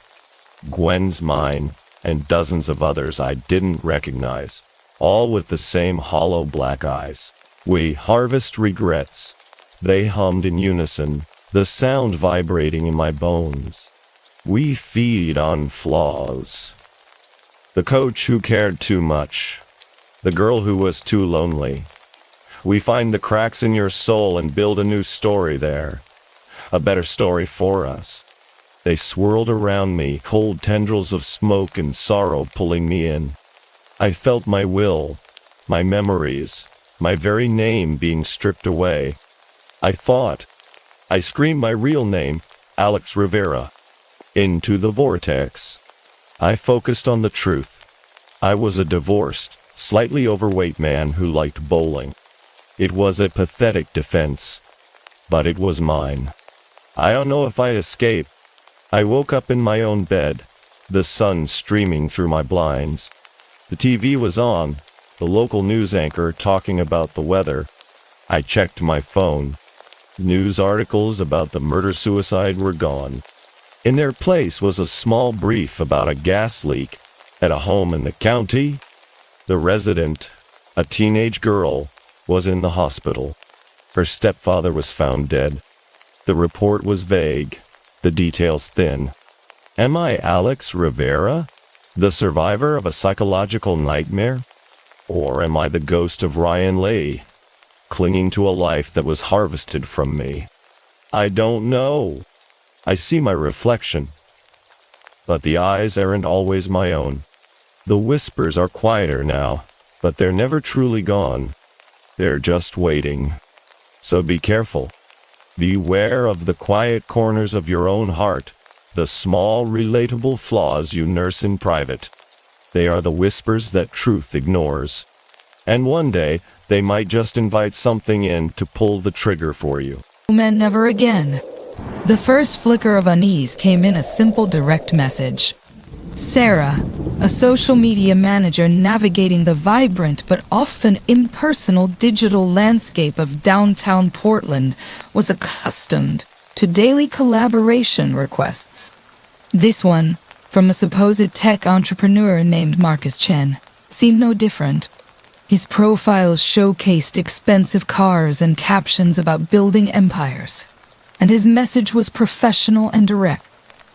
Gwen's mine, and dozens of others I didn't recognize, all with the same hollow black eyes. We harvest regrets. They hummed in unison, the sound vibrating in my bones. We feed on flaws. The coach who cared too much. The girl who was too lonely. We find the cracks in your soul and build a new story there. A better story for us. They swirled around me, cold tendrils of smoke and sorrow pulling me in. I felt my will, my memories, my very name being stripped away. I fought. I screamed my real name, Alex Rivera, into the vortex. I focused on the truth. I was a divorced, slightly overweight man who liked bowling. It was a pathetic defense, but it was mine. I don't know if I escaped. I woke up in my own bed, the sun streaming through my blinds. The TV was on, the local news anchor talking about the weather. I checked my phone. News articles about the murder-suicide were gone. In their place was a small brief about a gas leak at a home in the county. The resident, a teenage girl, was in the hospital. Her stepfather was found dead. The report was vague, the details thin. Am I Alex Rivera, the survivor of a psychological nightmare? Or am I the ghost of Ryan Lay, clinging to a life that was harvested from me? I don't know. I see my reflection, but the eyes aren't always my own. The whispers are quieter now, but they're never truly gone. They're just waiting. So be careful. Beware of the quiet corners of your own heart, the small, relatable flaws you nurse in private. They are the whispers that truth ignores. And one day, they might just invite something in to pull the trigger for you. Meant never again. The first flicker of unease came in a simple direct message. Sarah, a social media manager navigating the vibrant but often impersonal digital landscape of downtown Portland, was accustomed to daily collaboration requests. This one, from a supposed tech entrepreneur named Marcus Chen, seemed no different. His profiles showcased expensive cars and captions about building empires, and his message was professional and direct.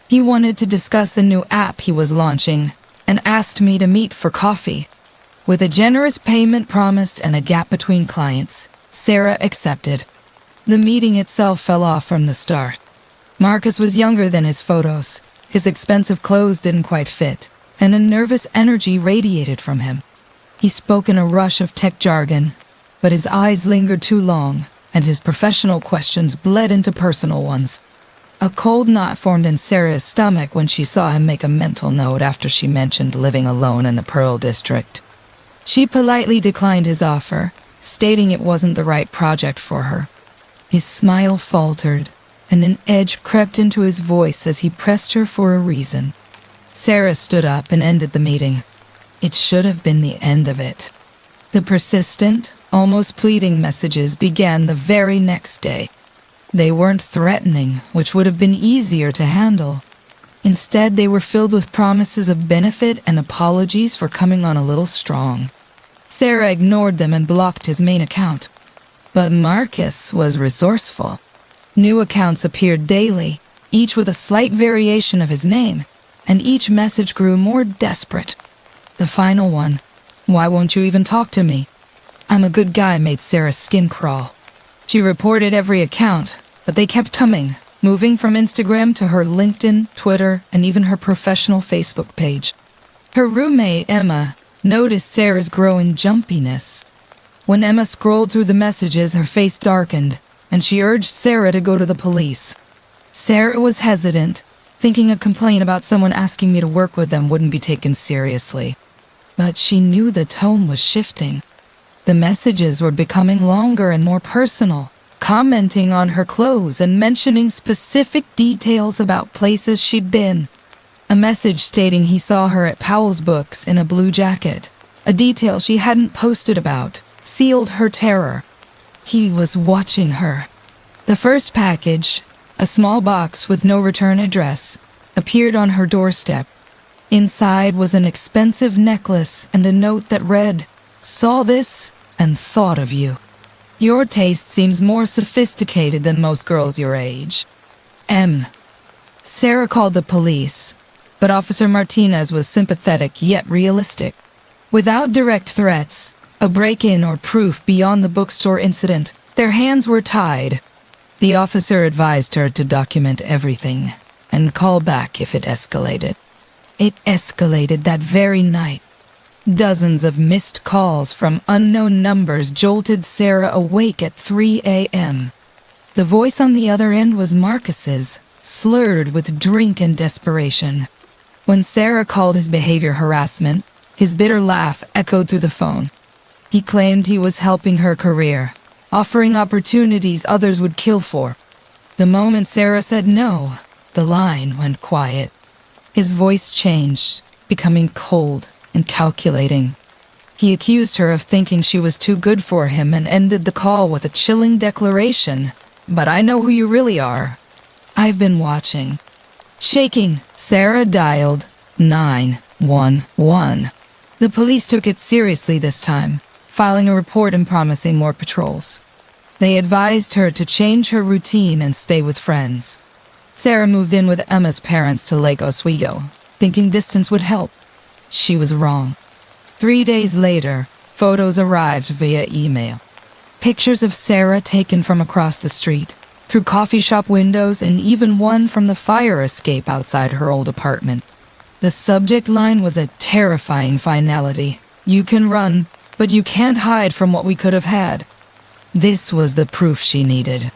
He wanted to discuss a new app he was launching and asked me to meet for coffee. With a generous payment promised and a gap between clients, Sarah accepted. The meeting itself fell off from the start. Marcus was younger than his photos. His expensive clothes didn't quite fit, and a nervous energy radiated from him. He spoke in a rush of tech jargon, but his eyes lingered too long, and his professional questions bled into personal ones. A cold knot formed in Sarah's stomach when she saw him make a mental note after she mentioned living alone in the Pearl District. She politely declined his offer, stating it wasn't the right project for her. His smile faltered, and an edge crept into his voice as he pressed her for a reason. Sarah stood up and ended the meeting. It should have been the end of it. The persistent, almost pleading messages began the very next day. They weren't threatening, which would have been easier to handle. Instead, they were filled with promises of benefit and apologies for coming on a little strong. Sarah ignored them and blocked his main account. But Marcus was resourceful. New accounts appeared daily, each with a slight variation of his name, and each message grew more desperate. The final one, "Why won't you even talk to me?" "I'm a good guy," made Sarah's skin crawl. She reported every account, but they kept coming, moving from Instagram to her LinkedIn, Twitter, and even her professional Facebook page. Her roommate, Emma, noticed Sarah's growing jumpiness. When Emma scrolled through the messages, her face darkened, and she urged Sarah to go to the police. Sarah was hesitant, thinking a complaint about someone asking me to work with them wouldn't be taken seriously. But she knew the tone was shifting. The messages were becoming longer and more personal, commenting on her clothes and mentioning specific details about places she'd been. A message stating he saw her at Powell's Books in a blue jacket, a detail she hadn't posted about, sealed her terror. He was watching her. The first package, a small box with no return address, appeared on her doorstep. Inside was an expensive necklace and a note that read, "Saw this and thought of you. Your taste seems more sophisticated than most girls your age. M." Sarah called the police, but Officer Martinez was sympathetic yet realistic. Without direct threats, a break-in or proof beyond the bookstore incident, their hands were tied. The officer advised her to document everything and call back if it escalated. It escalated that very night. Dozens of missed calls from unknown numbers jolted Sarah awake at 3 a.m. The voice on the other end was Marcus's, slurred with drink and desperation. When Sarah called his behavior harassment, his bitter laugh echoed through the phone. He claimed he was helping her career, offering opportunities others would kill for. The moment Sarah said no, the line went quiet. His voice changed, becoming cold and calculating. He accused her of thinking she was too good for him and ended the call with a chilling declaration, "But I know who you really are. I've been watching." Shaking, Sarah dialed 911. The police took it seriously this time, filing a report and promising more patrols. They advised her to change her routine and stay with friends. Sarah moved in with Emma's parents to Lake Oswego, thinking distance would help. She was wrong. 3 days later, photos arrived via email. Pictures of Sarah taken from across the street, through coffee shop windows, and even one from the fire escape outside her old apartment. The subject line was a terrifying finality. "You can run, but you can't hide from what we could have had." This was the proof she needed.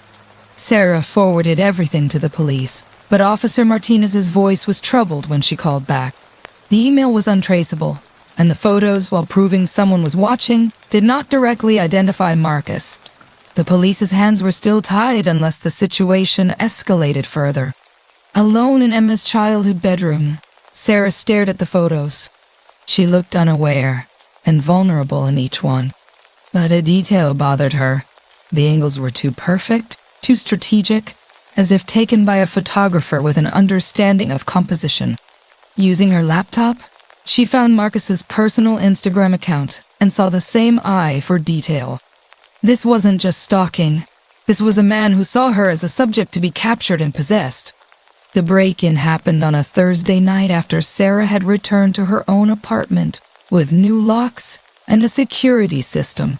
Sarah forwarded everything to the police, but Officer Martinez's voice was troubled when she called back. The email was untraceable, and the photos, while proving someone was watching, did not directly identify Marcus. The police's hands were still tied unless the situation escalated further. Alone in Emma's childhood bedroom, Sarah stared at the photos. She looked unaware and vulnerable in each one. But a detail bothered her. The angles were too perfect, too strategic, as if taken by a photographer with an understanding of composition. Using her laptop, she found Marcus's personal Instagram account and saw the same eye for detail. This wasn't just stalking. This was a man who saw her as a subject to be captured and possessed. The break-in happened on a Thursday night after Sarah had returned to her own apartment with new locks and a security system.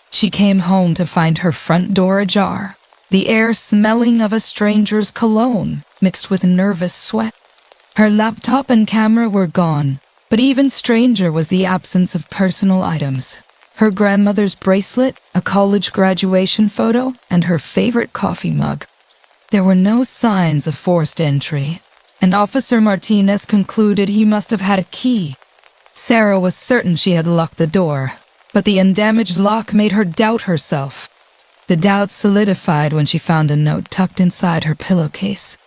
She came home to find her front door ajar, the air smelling of a stranger's cologne mixed with nervous sweat. Her laptop and camera were gone, but even stranger was the absence of personal items. Her grandmother's bracelet, a college graduation photo, and her favorite coffee mug. There were no signs of forced entry, and Officer Martinez concluded he must have had a key. Sarah was certain she had locked the door, but the undamaged lock made her doubt herself. The doubt solidified when she found a note tucked inside her pillowcase,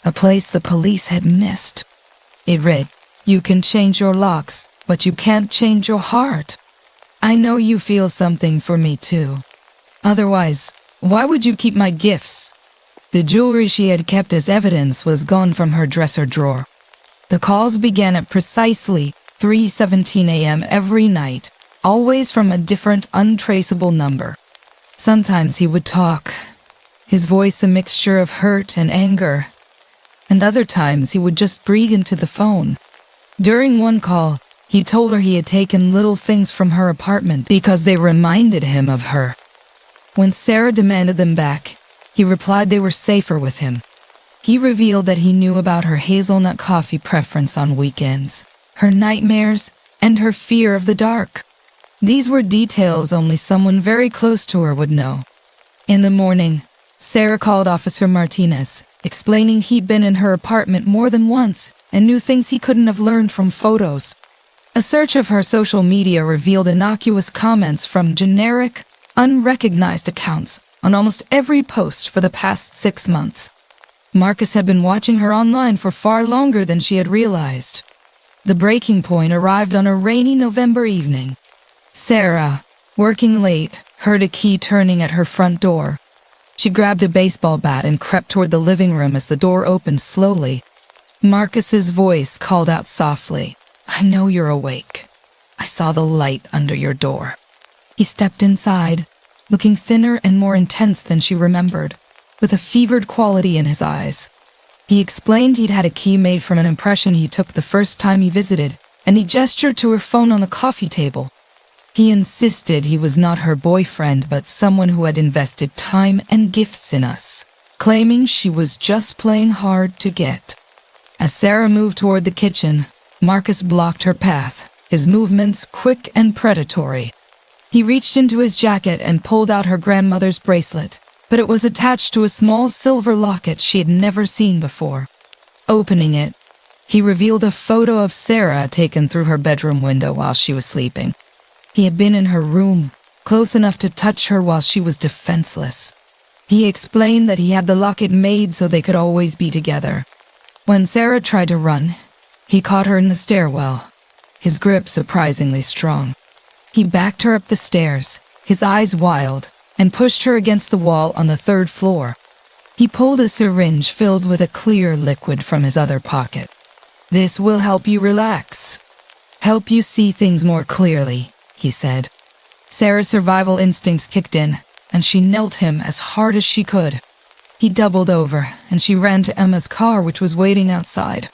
a place the police had missed. It read, "You can change your locks, but you can't change your heart. I know you feel something for me too. Otherwise, why would you keep my gifts?" The jewelry she had kept as evidence was gone from her dresser drawer. The calls began at precisely 3:17 a.m. every night, always from a different, untraceable number. Sometimes he would talk, his voice a mixture of hurt and anger, and other times he would just breathe into the phone. During one call, he told her he had taken little things from her apartment because they reminded him of her. When Sarah demanded them back, he replied they were safer with him. He revealed that he knew about her hazelnut coffee preference on weekends, her nightmares, and her fear of the dark. These were details only someone very close to her would know. In the morning, Sarah called Officer Martinez, explaining he'd been in her apartment more than once and knew things he couldn't have learned from photos. A search of her social media revealed innocuous comments from generic, unrecognized accounts on almost every post for the past 6 months. Marcus had been watching her online for far longer than she had realized. The breaking point arrived on a rainy November evening. Sarah, working late, heard a key turning at her front door. She grabbed a baseball bat and crept toward the living room as the door opened slowly. Marcus's voice called out softly, "I know you're awake. I saw the light under your door." He stepped inside, looking thinner and more intense than she remembered, with a fevered quality in his eyes. He explained he'd had a key made from an impression he took the first time he visited, and he gestured to her phone on the coffee table. He insisted he was not her boyfriend, but someone who had invested time and gifts in us, claiming she was just playing hard to get. As Sarah moved toward the kitchen, Marcus blocked her path, his movements quick and predatory. He reached into his jacket and pulled out her grandmother's bracelet, but it was attached to a small silver locket she had never seen before. Opening it, he revealed a photo of Sarah taken through her bedroom window while she was sleeping. He had been in her room, close enough to touch her while she was defenseless. He explained that he had the locket made so they could always be together. When Sarah tried to run, he caught her in the stairwell, his grip surprisingly strong. He backed her up the stairs, his eyes wild, and pushed her against the wall on the 3rd floor. He pulled a syringe filled with a clear liquid from his other pocket. "This will help you relax. Help you see things more clearly," he said. Sarah's survival instincts kicked in, and she knelt him as hard as she could. He doubled over, and she ran to Emma's car, which was waiting outside.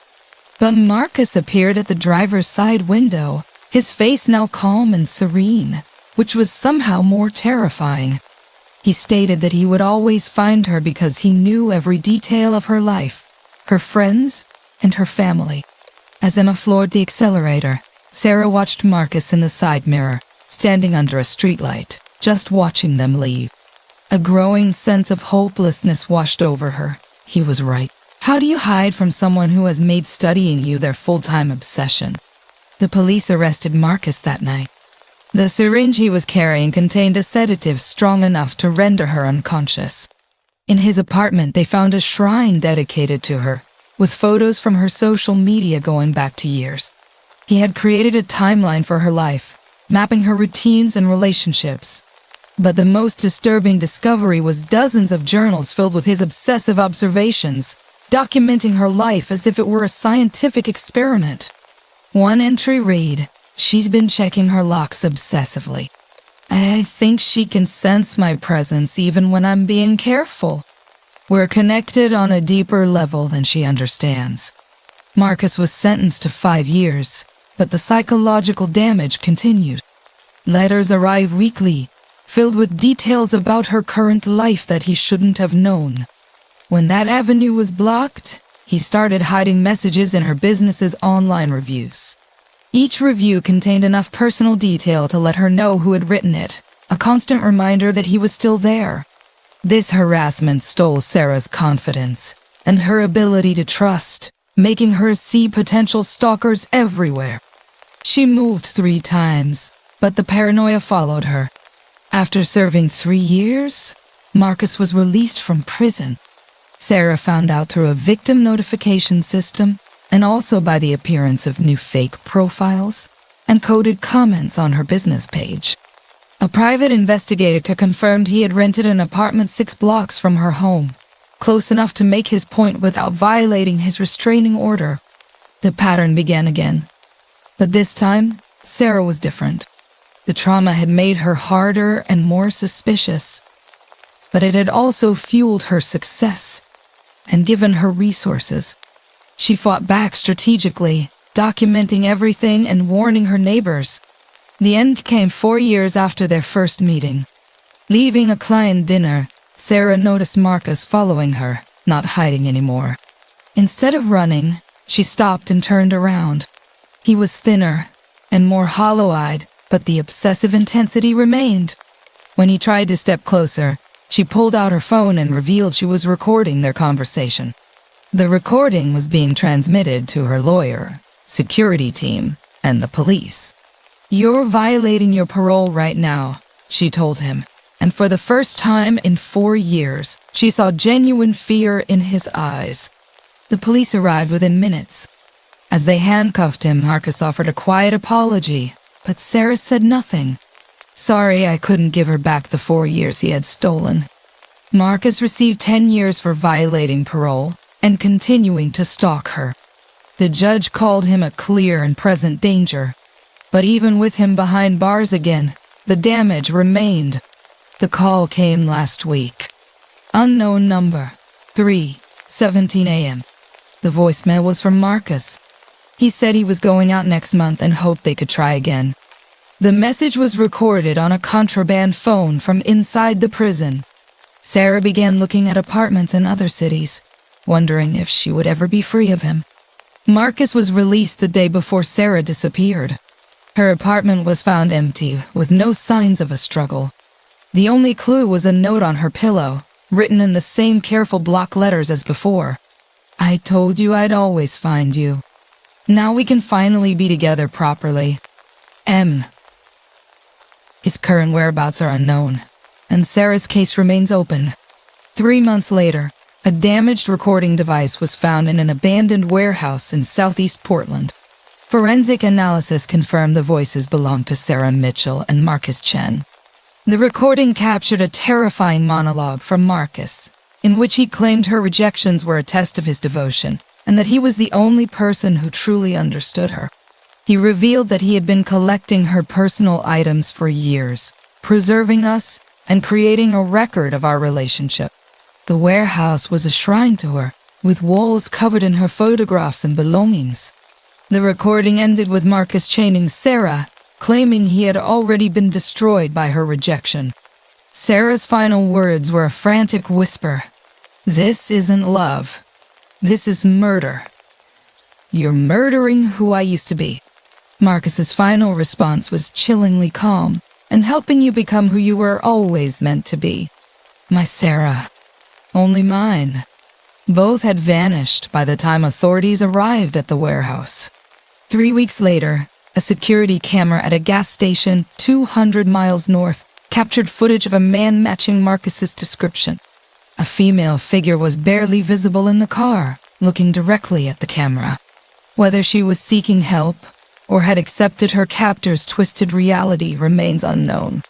But Marcus appeared at the driver's side window, his face now calm and serene, which was somehow more terrifying. He stated that he would always find her because he knew every detail of her life, her friends, and her family. As Emma floored the accelerator, Sarah watched Marcus in the side mirror, standing under a streetlight, just watching them leave. A growing sense of hopelessness washed over her. He was right. How do you hide from someone who has made studying you their full-time obsession? The police arrested Marcus that night. The syringe he was carrying contained a sedative strong enough to render her unconscious. In his apartment, they found a shrine dedicated to her, with photos from her social media going back to years. He had created a timeline for her life, mapping her routines and relationships. But the most disturbing discovery was dozens of journals filled with his obsessive observations, documenting her life as if it were a scientific experiment. One entry read, "She's been checking her locks obsessively. I think she can sense my presence even when I'm being careful. We're connected on a deeper level than she understands." Marcus was sentenced to 5 years, but the psychological damage continued. Letters arrive weekly, filled with details about her current life that he shouldn't have known. When that avenue was blocked, he started hiding messages in her business's online reviews. Each review contained enough personal detail to let her know who had written it, a constant reminder that he was still there. This harassment stole Sarah's confidence and her ability to trust, making her see potential stalkers everywhere. She moved 3 times, but the paranoia followed her. After serving 3 years, Marcus was released from prison. Sarah found out through a victim notification system and also by the appearance of new fake profiles and coded comments on her business page. A private investigator confirmed he had rented an apartment 6 blocks from her home, close enough to make his point without violating his restraining order. The pattern began again. But this time, Sarah was different. The trauma had made her harder and more suspicious, but it had also fueled her success and given her resources. She fought back strategically, documenting everything and warning her neighbors. The end came 4 years after their first meeting. Leaving a client dinner, Sarah noticed Marcus following her, not hiding anymore. Instead of running, she stopped and turned around. He was thinner and more hollow-eyed, but the obsessive intensity remained. When he tried to step closer, she pulled out her phone and revealed she was recording their conversation. The recording was being transmitted to her lawyer, security team, and the police. "You're violating your parole right now," she told him, and for the first time in 4 years, she saw genuine fear in his eyes. The police arrived within minutes. As they handcuffed him, Marcus offered a quiet apology, but Sarah said nothing. Sorry, I couldn't give her back the 4 years he had stolen. Marcus received 10 years for violating parole and continuing to stalk her. The judge called him a clear and present danger, but even with him behind bars again, the damage remained. The call came last week. Unknown number, 3:17 a.m. The voicemail was from Marcus. He said he was going out next month and hoped they could try again. The message was recorded on a contraband phone from inside the prison. Sarah began looking at apartments in other cities, wondering if she would ever be free of him. Marcus was released the day before Sarah disappeared. Her apartment was found empty, with no signs of a struggle. The only clue was a note on her pillow, written in the same careful block letters as before. "I told you I'd always find you. Now we can finally be together properly. M." His current whereabouts are unknown, and Sarah's case remains open. 3 months later, a damaged recording device was found in an abandoned warehouse in southeast Portland. Forensic analysis confirmed the voices belonged to Sarah Mitchell and Marcus Chen. The recording captured a terrifying monologue from Marcus, in which he claimed her rejections were a test of his devotion, and that he was the only person who truly understood her. He revealed that he had been collecting her personal items for years, preserving us and creating a record of our relationship. The warehouse was a shrine to her, with walls covered in her photographs and belongings. The recording ended with Marcus chaining Sarah, claiming he had already been destroyed by her rejection. Sarah's final words were a frantic whisper. "This isn't love. This is murder. You're murdering who I used to be." Marcus's final response was chillingly calm and helping you become who you were always meant to be. My Sarah. Only mine. Both had vanished by the time authorities arrived at the warehouse. 3 weeks later, a security camera at a gas station 200 miles north captured footage of a man matching Marcus's description. A female figure was barely visible in the car, looking directly at the camera. Whether she was seeking help or had accepted her captor's twisted reality remains unknown.